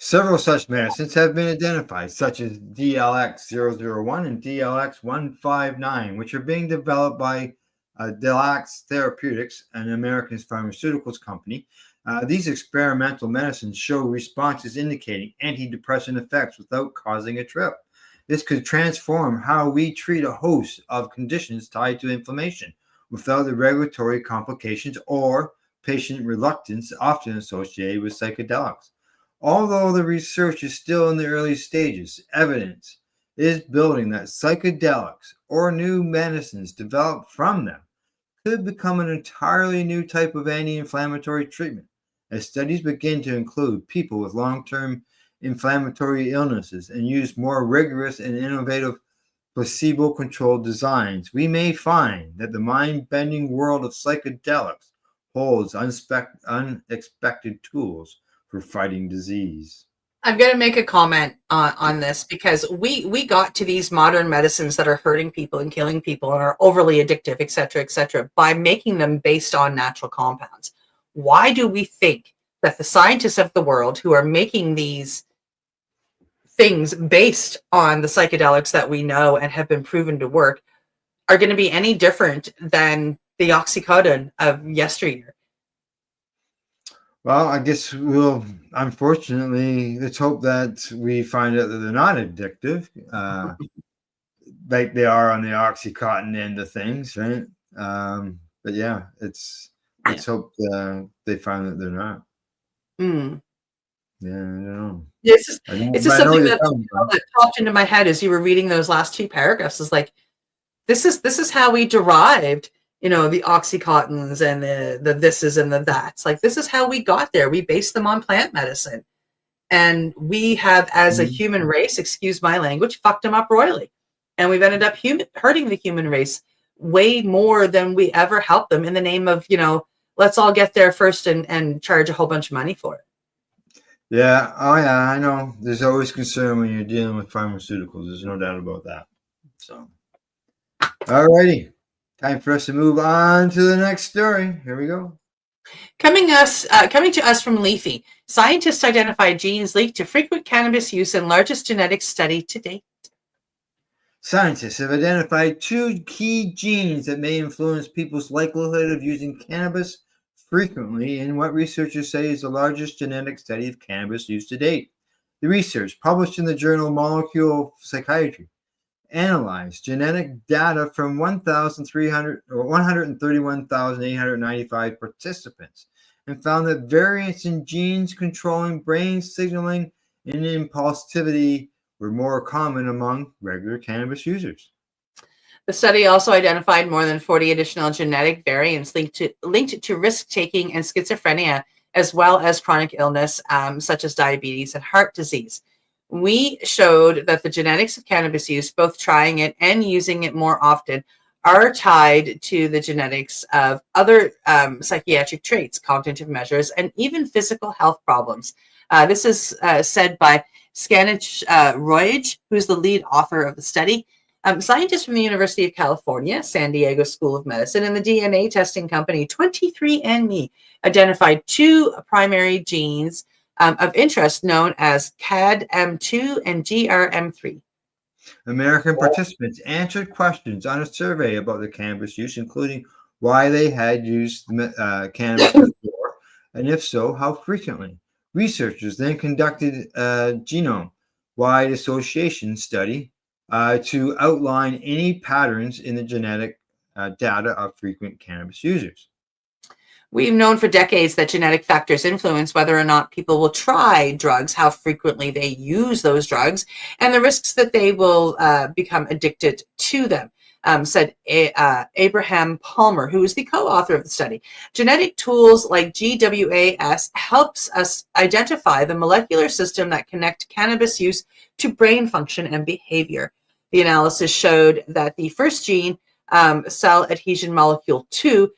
Several such medicines have been identified, such as DLX-001 and DLX-159, which are being developed by Delax Therapeutics, an American pharmaceuticals company. These experimental medicines show responses indicating antidepressant effects without causing a trip. This could transform how we treat a host of conditions tied to inflammation without the regulatory complications or patient reluctance often associated with psychedelics. Although the research is still in the early stages, evidence is building that psychedelics or new medicines developed from them could become an entirely new type of anti-inflammatory treatment as studies begin to include people with long-term inflammatory illnesses and use more rigorous and innovative placebo-controlled designs. We may find that the mind-bending world of psychedelics holds unexpected tools for fighting disease. I'm going to make a comment on this because we got to these modern medicines that are hurting people and killing people and are overly addictive, et cetera, by making them based on natural compounds. Why do we think that the scientists of the world who are making these things based on the psychedelics that we know and have been proven to work are going to be any different than the oxycodone of yesteryear? Well, I guess unfortunately, let's hope that we find out that they're not addictive, like they are on the Oxycontin end of things, right? But yeah, let's hope they find that they're not. Yeah, I don't know. It's just something that popped into my head as you were reading those last two paragraphs. Is like, this is how we derived the Oxycontins and the thises and the that's. Like, this is how we got there. We based them on plant medicine. And we have, as a human race, excuse my language, fucked them up royally. And we've ended up hurting the human race way more than we ever helped them in the name of, let's all get there first and charge a whole bunch of money for it. Yeah. Oh, yeah. I know. There's always concern when you're dealing with pharmaceuticals. There's no doubt about that. So, all righty. Time for us to move on to the next story. Here we go. Coming to us from Leafy, scientists identified genes linked to frequent cannabis use in largest genetic study to date. Scientists have identified 2 key genes that may influence people's likelihood of using cannabis frequently in what researchers say is the largest genetic study of cannabis use to date. The research, published in the journal Molecular Psychiatry, analyzed genetic data from 131,895 participants and found that variants in genes controlling brain signaling and impulsivity were more common among regular cannabis users. The study also identified more than 40 additional genetic variants linked to risk-taking and schizophrenia, as well as chronic illness such as diabetes and heart disease. We showed that the genetics of cannabis use, both trying it and using it more often, are tied to the genetics of other psychiatric traits, cognitive measures, and even physical health problems. This is said by Skanich Royage, who's the lead author of the study. Scientists from the University of California, San Diego School of Medicine, and the DNA testing company 23andMe identified 2 primary genes of interest known as CAD-M2 and GRM3. American participants answered questions on a survey about the cannabis use, including why they had used cannabis before, and if so, how frequently. Researchers then conducted a genome-wide association study to outline any patterns in the genetic data of frequent cannabis users. We've known for decades that genetic factors influence whether or not people will try drugs, how frequently they use those drugs, and the risks that they will become addicted to them, said Abraham Palmer, who is the co-author of the study. Genetic tools like GWAS helps us identify the molecular system that connect cannabis use to brain function and behavior. The analysis showed that the first gene, cell adhesion molecule 2,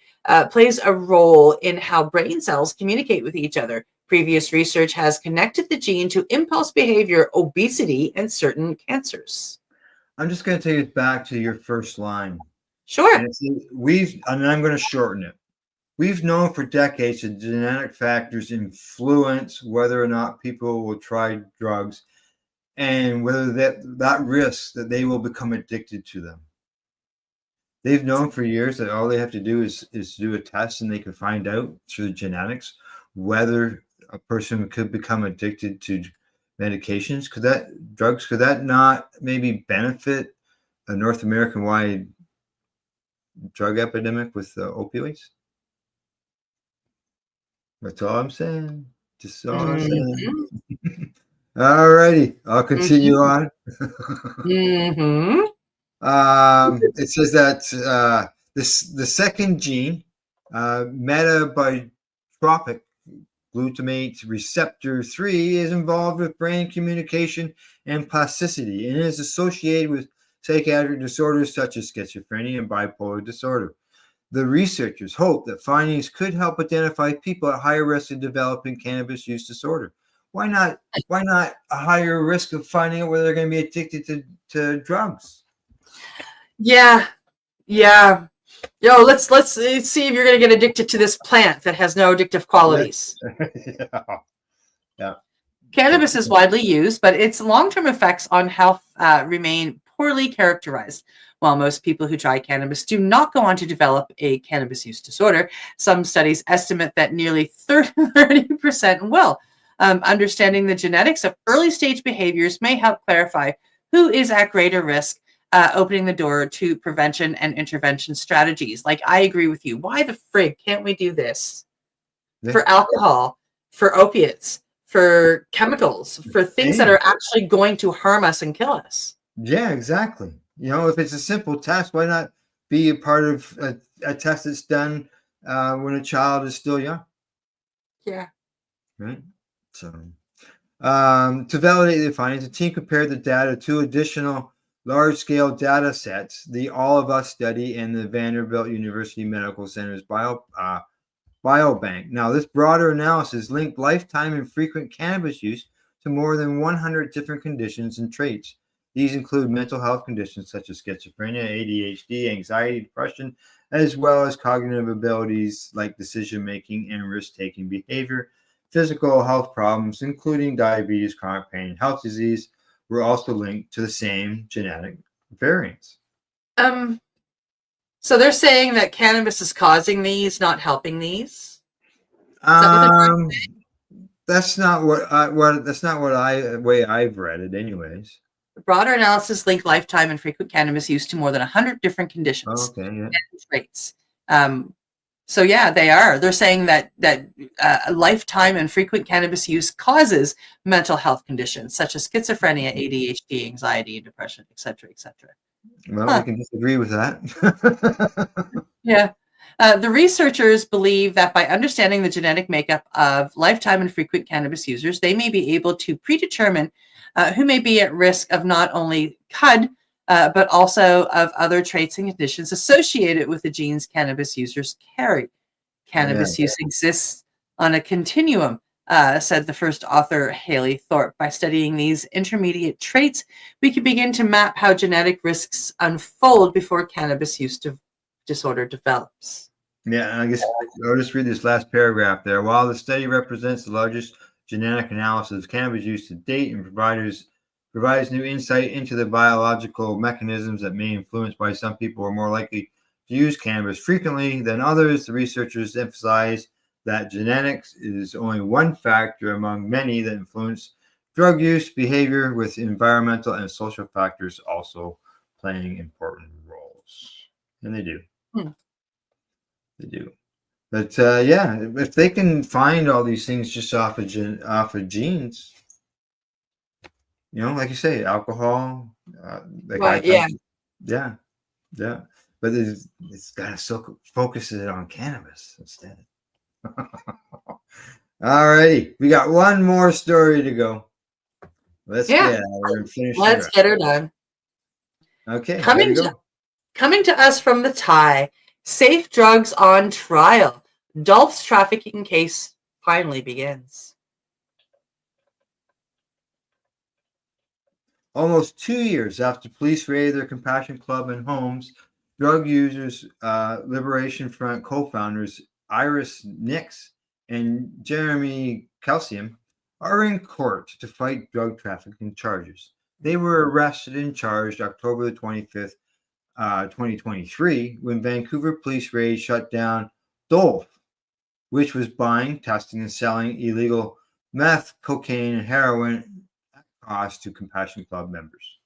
plays a role in how brain cells communicate with each other. Previous research has connected the gene to impulse behavior, obesity, and certain cancers. I'm just going to take it back to your first line. Sure. And I'm going to shorten it. We've known for decades that genetic factors influence whether or not people will try drugs and whether that risk that they will become addicted to them. They've known for years that all they have to do is do a test and they can find out through the genetics whether a person could become addicted to medications. Could that not maybe benefit a North American wide drug epidemic with opioids? That's all I'm saying. Just all I'm saying. All righty, I'll continue on. It says that the second gene, metabotropic glutamate receptor 3, is involved with brain communication and plasticity and is associated with psychiatric disorders such as schizophrenia and bipolar disorder. The researchers hope that findings could help identify people at higher risk of developing cannabis use disorder. Why not a higher risk of finding out whether they're going to be addicted to drugs? Yeah. Let's see if you're going to get addicted to this plant that has no addictive qualities. Yeah. Cannabis is widely used, but its long-term effects on health remain poorly characterized. While most people who try cannabis do not go on to develop a cannabis use disorder, some studies estimate that nearly 30% will. Understanding the genetics of early-stage behaviors may help clarify who is at greater risk, opening the door to prevention and intervention strategies. Like, I agree with you. Why the frig can't we do this for alcohol, for opiates, for chemicals, for things that are actually going to harm us and kill us? Yeah, exactly. If it's a simple test, why not be a part of a test that's done when a child is still young. Yeah. Right. So, to validate the findings, the team compared the data to additional large-scale data sets, the All of Us study and the Vanderbilt University Medical Center's biobank. Now, this broader analysis linked lifetime and frequent cannabis use to more than 100 different conditions and traits. These include mental health conditions such as schizophrenia, ADHD, anxiety, depression, as well as cognitive abilities like decision-making and risk-taking behavior. Physical health problems, including diabetes, chronic pain, and health disease, were also linked to the same genetic variants. So they're saying that cannabis is causing these, not helping these. That's not what way I've read it, anyways. The broader analysis linked lifetime and frequent cannabis use to more than 100 different conditions and traits. So yeah, they're saying that lifetime and frequent cannabis use causes mental health conditions such as schizophrenia, ADHD, anxiety, depression, etc., etc. Well, I can disagree with that. Yeah. The researchers believe that by understanding the genetic makeup of lifetime and frequent cannabis users, they may be able to predetermine who may be at risk of not only CUD, but also of other traits and conditions associated with the genes cannabis users carry. Cannabis use exists on a continuum, said the first author, Haley Thorpe. By studying these intermediate traits, we can begin to map how genetic risks unfold before cannabis use disorder develops. Yeah, I guess I'll just read this last paragraph there. While the study represents the largest genetic analysis of cannabis use to date and provides new insight into the biological mechanisms that may influence why some people are more likely to use cannabis frequently than others, the researchers emphasize that genetics is only one factor among many that influence drug use behavior, with environmental and social factors also playing important roles. And they do. They do. But yeah, if they can find all these things just off of genes, you know, like you say, alcohol, Yeah. But it's got to focus it on cannabis instead. All righty, we got one more story to go. Let's get her done. Okay, coming to us from the Thai, safe drugs on trial. Dolph's trafficking case finally begins. Almost 2 years after police raided their Compassion Club and homes, Drug Users Liberation Front co-founders Iris Nix and Jeremy Calcium are in court to fight drug trafficking charges. They were arrested and charged October the 25th, 2023, when Vancouver police raids shut down Dolph, which was buying, testing, and selling illegal meth, cocaine, and heroin at cost to Compassion Club members.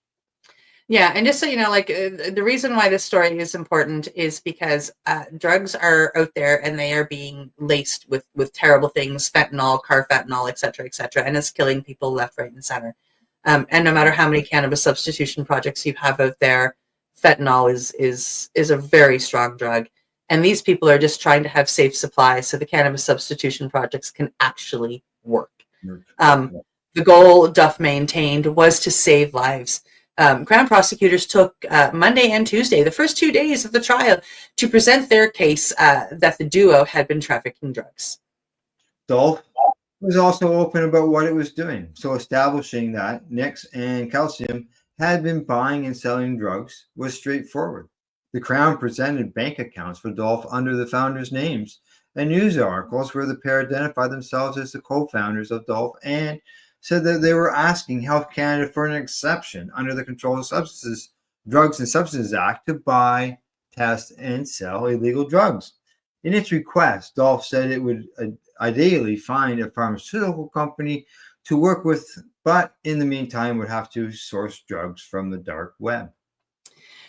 Yeah, and just so you know, like the reason why this story is important is because drugs are out there and they are being laced with terrible things, fentanyl, carfentanil, et cetera, and it's killing people left, right, and center. And no matter how many cannabis substitution projects you have out there, fentanyl is a very strong drug. And these people are just trying to have safe supplies so the cannabis substitution projects can actually work. The goal, Duff maintained, was to save lives. Crown prosecutors took Monday and Tuesday, the first 2 days of the trial, to present their case that the duo had been trafficking drugs. Dolph was also open about what it was doing, so establishing that Nix and Calcium had been buying and selling drugs was straightforward. The Crown presented bank accounts for Dolph under the founders' names and news articles where the pair identified themselves as the co-founders of Dolph and said that they were asking Health Canada for an exception under the Controlled Substances, Drugs and Substances Act to buy, test, and sell illegal drugs. In its request, Dolph said it would ideally find a pharmaceutical company to work with, but in the meantime would have to source drugs from the dark web.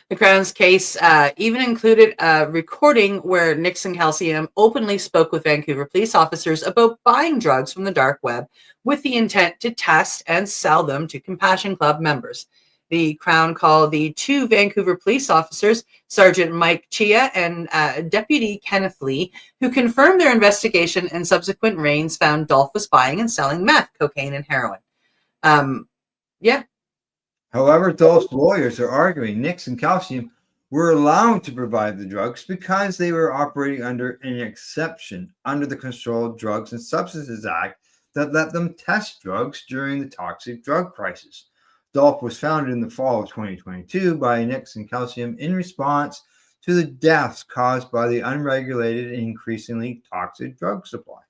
The Crown's case even included a recording where Nix and Calcium openly spoke with Vancouver police officers about buying drugs from the dark web with the intent to test and sell them to Compassion Club members. The Crown called the two Vancouver police officers, Sergeant Mike Chia and Deputy Kenneth Lee, who confirmed their investigation, and subsequent raids found Dolph was buying and selling meth, cocaine, and heroin. Yeah. However, Dolph's lawyers are arguing Nix and Calcium were allowed to provide the drugs because they were operating under an exception under the Controlled Drugs and Substances Act that let them test drugs during the toxic drug crisis. Dolph was founded in the fall of 2022 by Nix and Calcium in response to the deaths caused by the unregulated and increasingly toxic drug supply.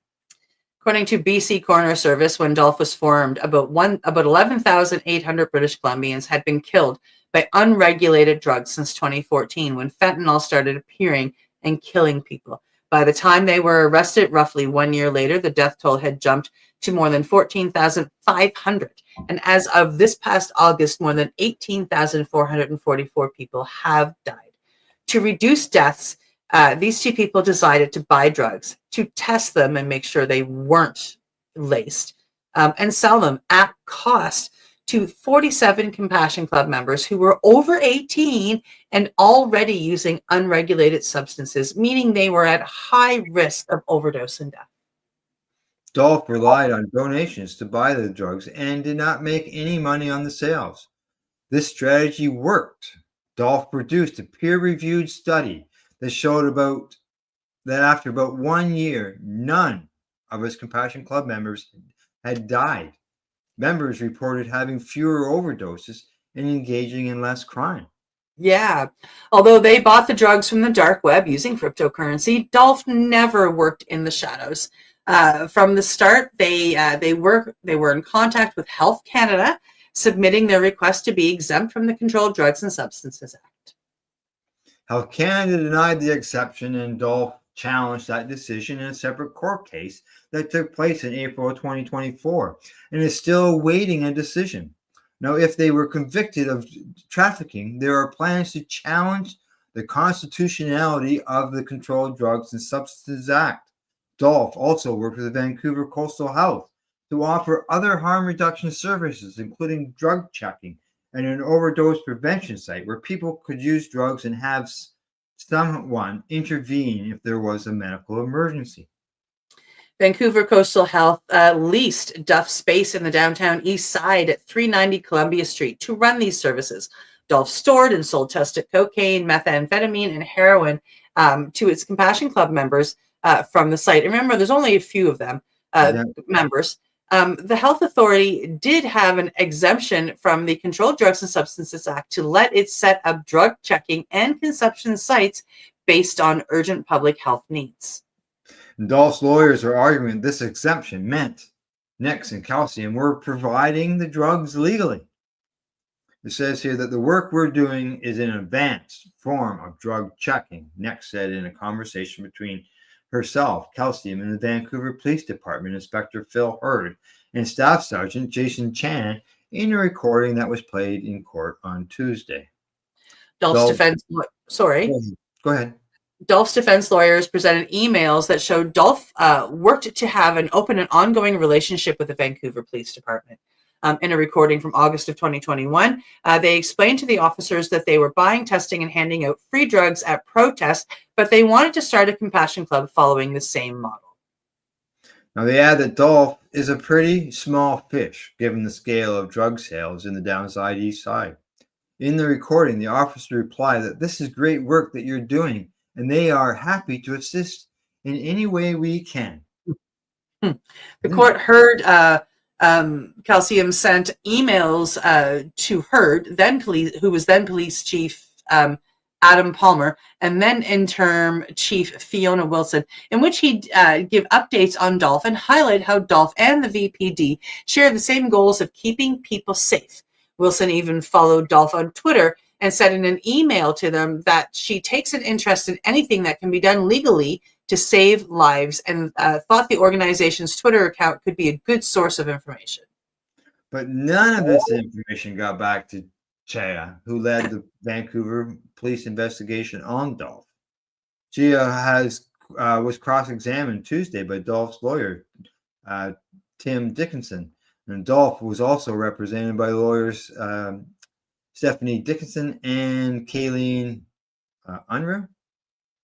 According to BC Coroner Service, when Dolph was formed, about 11,800 British Columbians had been killed by unregulated drugs since 2014, when fentanyl started appearing and killing people. By the time they were arrested, roughly 1 year later, the death toll had jumped to more than 14,500. And as of this past August, more than 18,444 people have died. To reduce deaths, these two people decided to buy drugs, to test them and make sure they weren't laced, and sell them at cost to 47 Compassion Club members who were over 18 and already using unregulated substances, meaning they were at high risk of overdose and death. Dolph relied on donations to buy the drugs and did not make any money on the sales. This strategy worked. Dolph produced a peer-reviewed study that showed that after about 1 year, none of his Compassion Club members had died. Members reported having fewer overdoses and engaging in less crime. Yeah. Although they bought the drugs from the dark web using cryptocurrency, Dolph never worked in the shadows. From the start, they were in contact with Health Canada, submitting their request to be exempt from the Controlled Drugs and Substances Act. Health Canada denied the exception, and Dolph challenged that decision in a separate court case that took place in April of 2024 and is still awaiting a decision. Now, if they were convicted of trafficking, there are plans to challenge the constitutionality of the Controlled Drugs and Substances Act. Dolph also worked with the Vancouver Coastal Health to offer other harm reduction services, including drug checking and an overdose prevention site where people could use drugs and have someone intervene if there was a medical emergency. Vancouver Coastal Health leased Duff space in the downtown east side at 390 Columbia Street to run these services. Dolph stored and sold tested cocaine, methamphetamine, and heroin to its Compassion Club members from the site. Remember, there's only a few of them, members. The health authority did have an exemption from the Controlled Drugs and Substances Act to let it set up drug checking and consumption sites based on urgent public health needs. Dolph's lawyers are arguing this exemption meant Nix and Calcium were providing the drugs legally. It says here that the work we're doing is an advanced form of drug checking, Nix said in a conversation between herself, Calcium, and the Vancouver Police Department Inspector Phil Hurd and Staff Sergeant Jason Chan in a recording that was played in court on Tuesday. Dolph's defense. Sorry. Go ahead. Dolph's defense lawyers presented emails that showed Dolph worked to have an open and ongoing relationship with the Vancouver Police Department. In a recording from August of 2021, they explained to the officers that they were buying, testing, and handing out free drugs at protests, but they wanted to start a Compassion Club following the same model. Now, they add that Dolph is a pretty small fish, given the scale of drug sales in the downside east side. In the recording, the officer replied that this is great work that you're doing, and they are happy to assist in any way we can. The court heard Calcium sent emails to Hurd, who was then police chief Adam Palmer, and then interim chief Fiona Wilson, in which he'd give updates on Dolph and highlight how Dolph and the VPD share the same goals of keeping people safe. Wilson even followed Dolph on Twitter and said in an email to them that she takes an interest in anything that can be done legally to save lives, and thought the organization's Twitter account could be a good source of information. But none of this information got back to Chia, who led the Vancouver police investigation on Dolph. Chia was cross-examined Tuesday by Dolph's lawyer, Tim Dickinson, and Dolph was also represented by lawyers Stephanie Dickinson and Kayleen Unruh.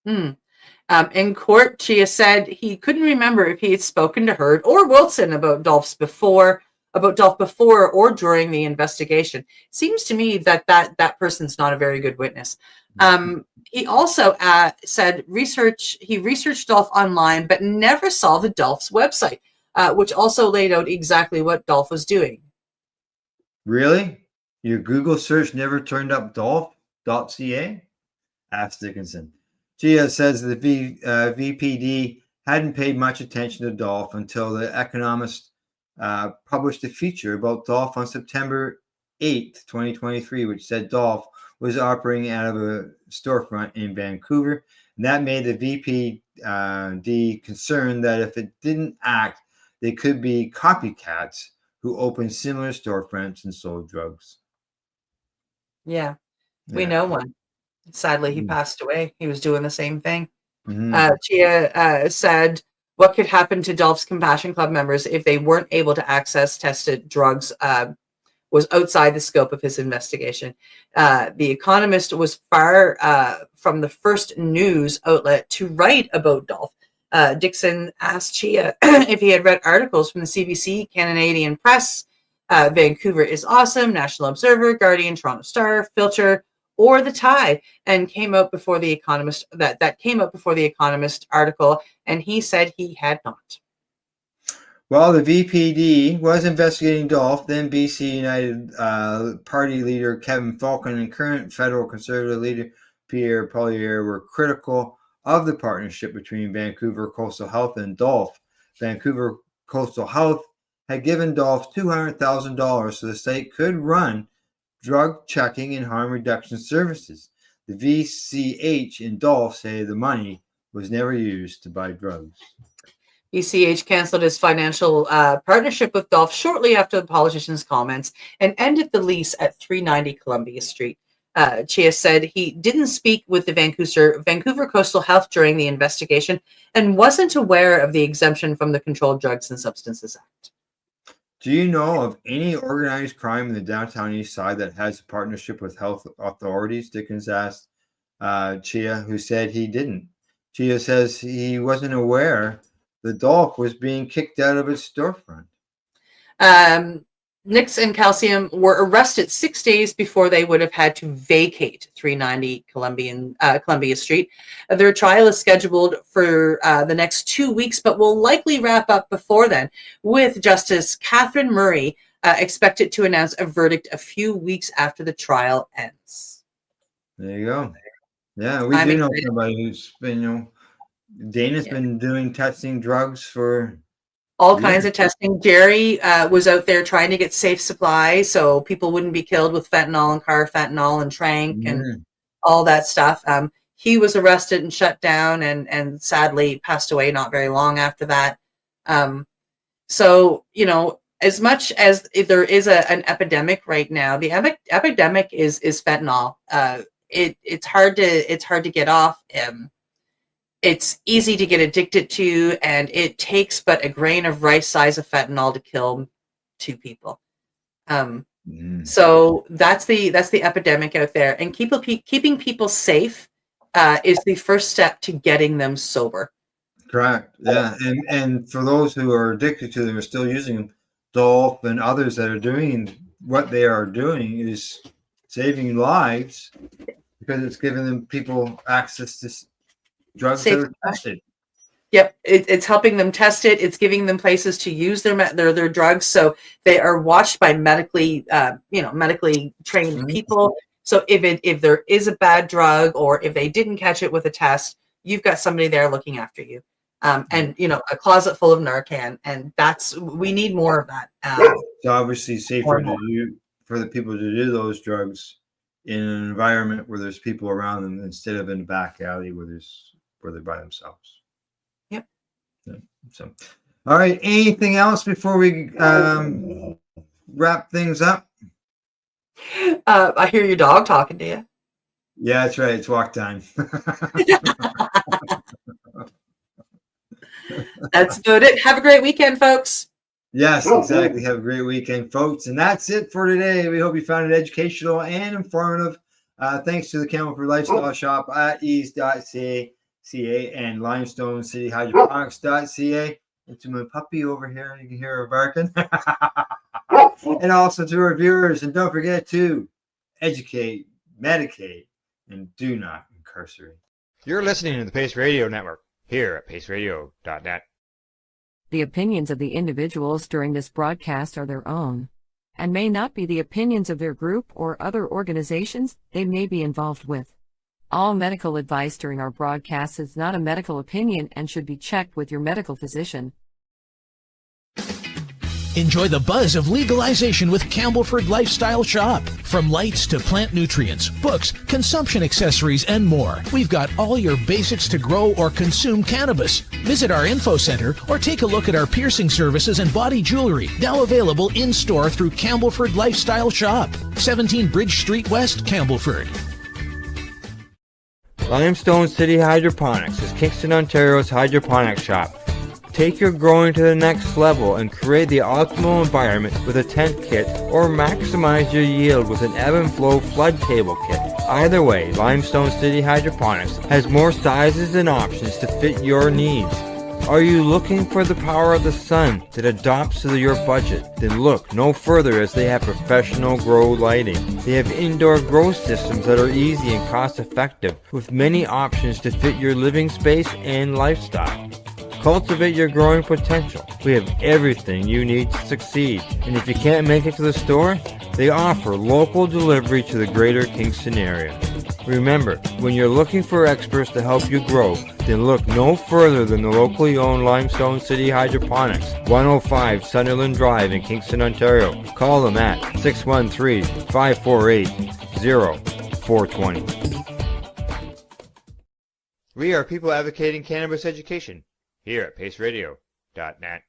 In court, Chia said he couldn't remember if he had spoken to Heard or Wilson about Dolph before or during the investigation. Seems to me that person's not a very good witness. He also said he researched Dolph online, but never saw the Dolph's website, which also laid out exactly what Dolph was doing. Really? Your Google search never turned up Dolph.ca? Asked Dickinson. Chia says the VPD hadn't paid much attention to Dolph until The Economist published a feature about Dolph on September 8th, 2023, which said Dolph was operating out of a storefront in Vancouver. And that made the VPD concerned that if it didn't act, they could be copycats who opened similar storefronts and sold drugs. Yeah, we know one. Sadly, he passed away. He was doing the same thing. Chia said what could happen to Dolph's Compassion Club members if they weren't able to access tested drugs was outside the scope of his investigation. The Economist was far from the first news outlet to write about Dolph. Dixon asked Chia if he had read articles from the CBC, Canadian Press, Vancouver is Awesome, National Observer, Guardian, Toronto Star, Filter, or The Tide, and came out before the Economist. That came out before the Economist article, and he said he had not. While the VPD was investigating Dolph, then BC United Party leader Kevin Falcon and current federal Conservative leader Pierre Poilievre were critical of the partnership between Vancouver Coastal Health and Dolph. Vancouver Coastal Health had given Dolph $200,000 so the site could run drug checking and harm reduction services. The VCH and Dolph say the money was never used to buy drugs. VCH canceled his financial partnership with Dolph shortly after the politician's comments and ended the lease at 390 Columbia Street. Chia said he didn't speak with the Vancouver Coastal Health during the investigation and wasn't aware of the exemption from the Controlled Drugs and Substances Act. Do you know of any organized crime in the downtown east side that has a partnership with health authorities? Dickens asked Chia, who said he didn't. Chia says he wasn't aware the Dolph was being kicked out of its storefront. Nix and Calcium were arrested 6 days before they would have had to vacate 390 Columbia Street. Their trial is scheduled for the next 2 weeks, but will likely wrap up before then, with Justice Catherine Murray expected to announce a verdict a few weeks after the trial ends. There you go. Yeah, we do know somebody who's been, Dana's been doing testing drugs for all kinds of testing. Jerry was out there trying to get safe supply so people wouldn't be killed with fentanyl and carfentanil and trank and all that stuff. He was arrested and shut down and sadly passed away not very long after that. So, as much as there is an epidemic right now, the epidemic is fentanyl. It's hard to get off. It's easy to get addicted to, and it takes but a grain of rice size of fentanyl to kill 2 people. So that's the epidemic out there, and keeping people safe is the first step to getting them sober. Correct. Yeah, and for those who are addicted to them, are still using them, Dolph and others that are doing what they are doing is saving lives because it's giving them people access to drugs that are tested. Yep, it's helping them test it. It's giving them places to use their drugs, so they are watched by medically trained people. So if there is a bad drug or if they didn't catch it with a test, you've got somebody there looking after you, and a closet full of Narcan, and we need more of that. It's obviously safer for the people to do those drugs in an environment where there's people around them instead of in a back alley where they're by themselves. Yep. So, all right. Anything else before we wrap things up? I hear your dog talking to you. Yeah, that's right. It's walk time. That's about it. Have a great weekend, folks. Yes, exactly. Have a great weekend, folks. And that's it for today. We hope you found it educational and informative. Thanks to the Campbellford Lifestyle Shop at At-Eze.ca and Limestone City Hydroponics.ca. And to my puppy over here, you can hear her barking. And also to our viewers. And don't forget to educate, medicate, and do not incarcerate. You're listening to the Pace Radio Network here at paceradio.net. The opinions of the individuals during this broadcast are their own, and may not be the opinions of their group or other organizations they may be involved with. All medical advice during our broadcast is not a medical opinion and should be checked with your medical physician. Enjoy the buzz of legalization with Campbellford Lifestyle Shop. From lights to plant nutrients, books, consumption accessories, and more, we've got all your basics to grow or consume cannabis. Visit our info center or take a look at our piercing services and body jewelry, now available in-store through Campbellford Lifestyle Shop, 17 Bridge Street West, Campbellford. Limestone City Hydroponics is Kingston, Ontario's hydroponics shop. Take your growing to the next level and create the optimal environment with a tent kit, or maximize your yield with an ebb and flow flood table kit. Either way, Limestone City Hydroponics has more sizes and options to fit your needs. Are you looking for the power of the sun that adapts to your budget? Then look no further, as they have professional grow lighting. They have indoor grow systems that are easy and cost effective, with many options to fit your living space and lifestyle. Cultivate your growing potential. We have everything you need to succeed. And if you can't make it to the store, they offer local delivery to the greater Kingston area. Remember, when you're looking for experts to help you grow, then look no further than the locally owned Limestone City Hydroponics, 105 Sunderland Drive in Kingston, Ontario. Call them at 613-548-0420. We are people advocating cannabis education here at paceradio.net.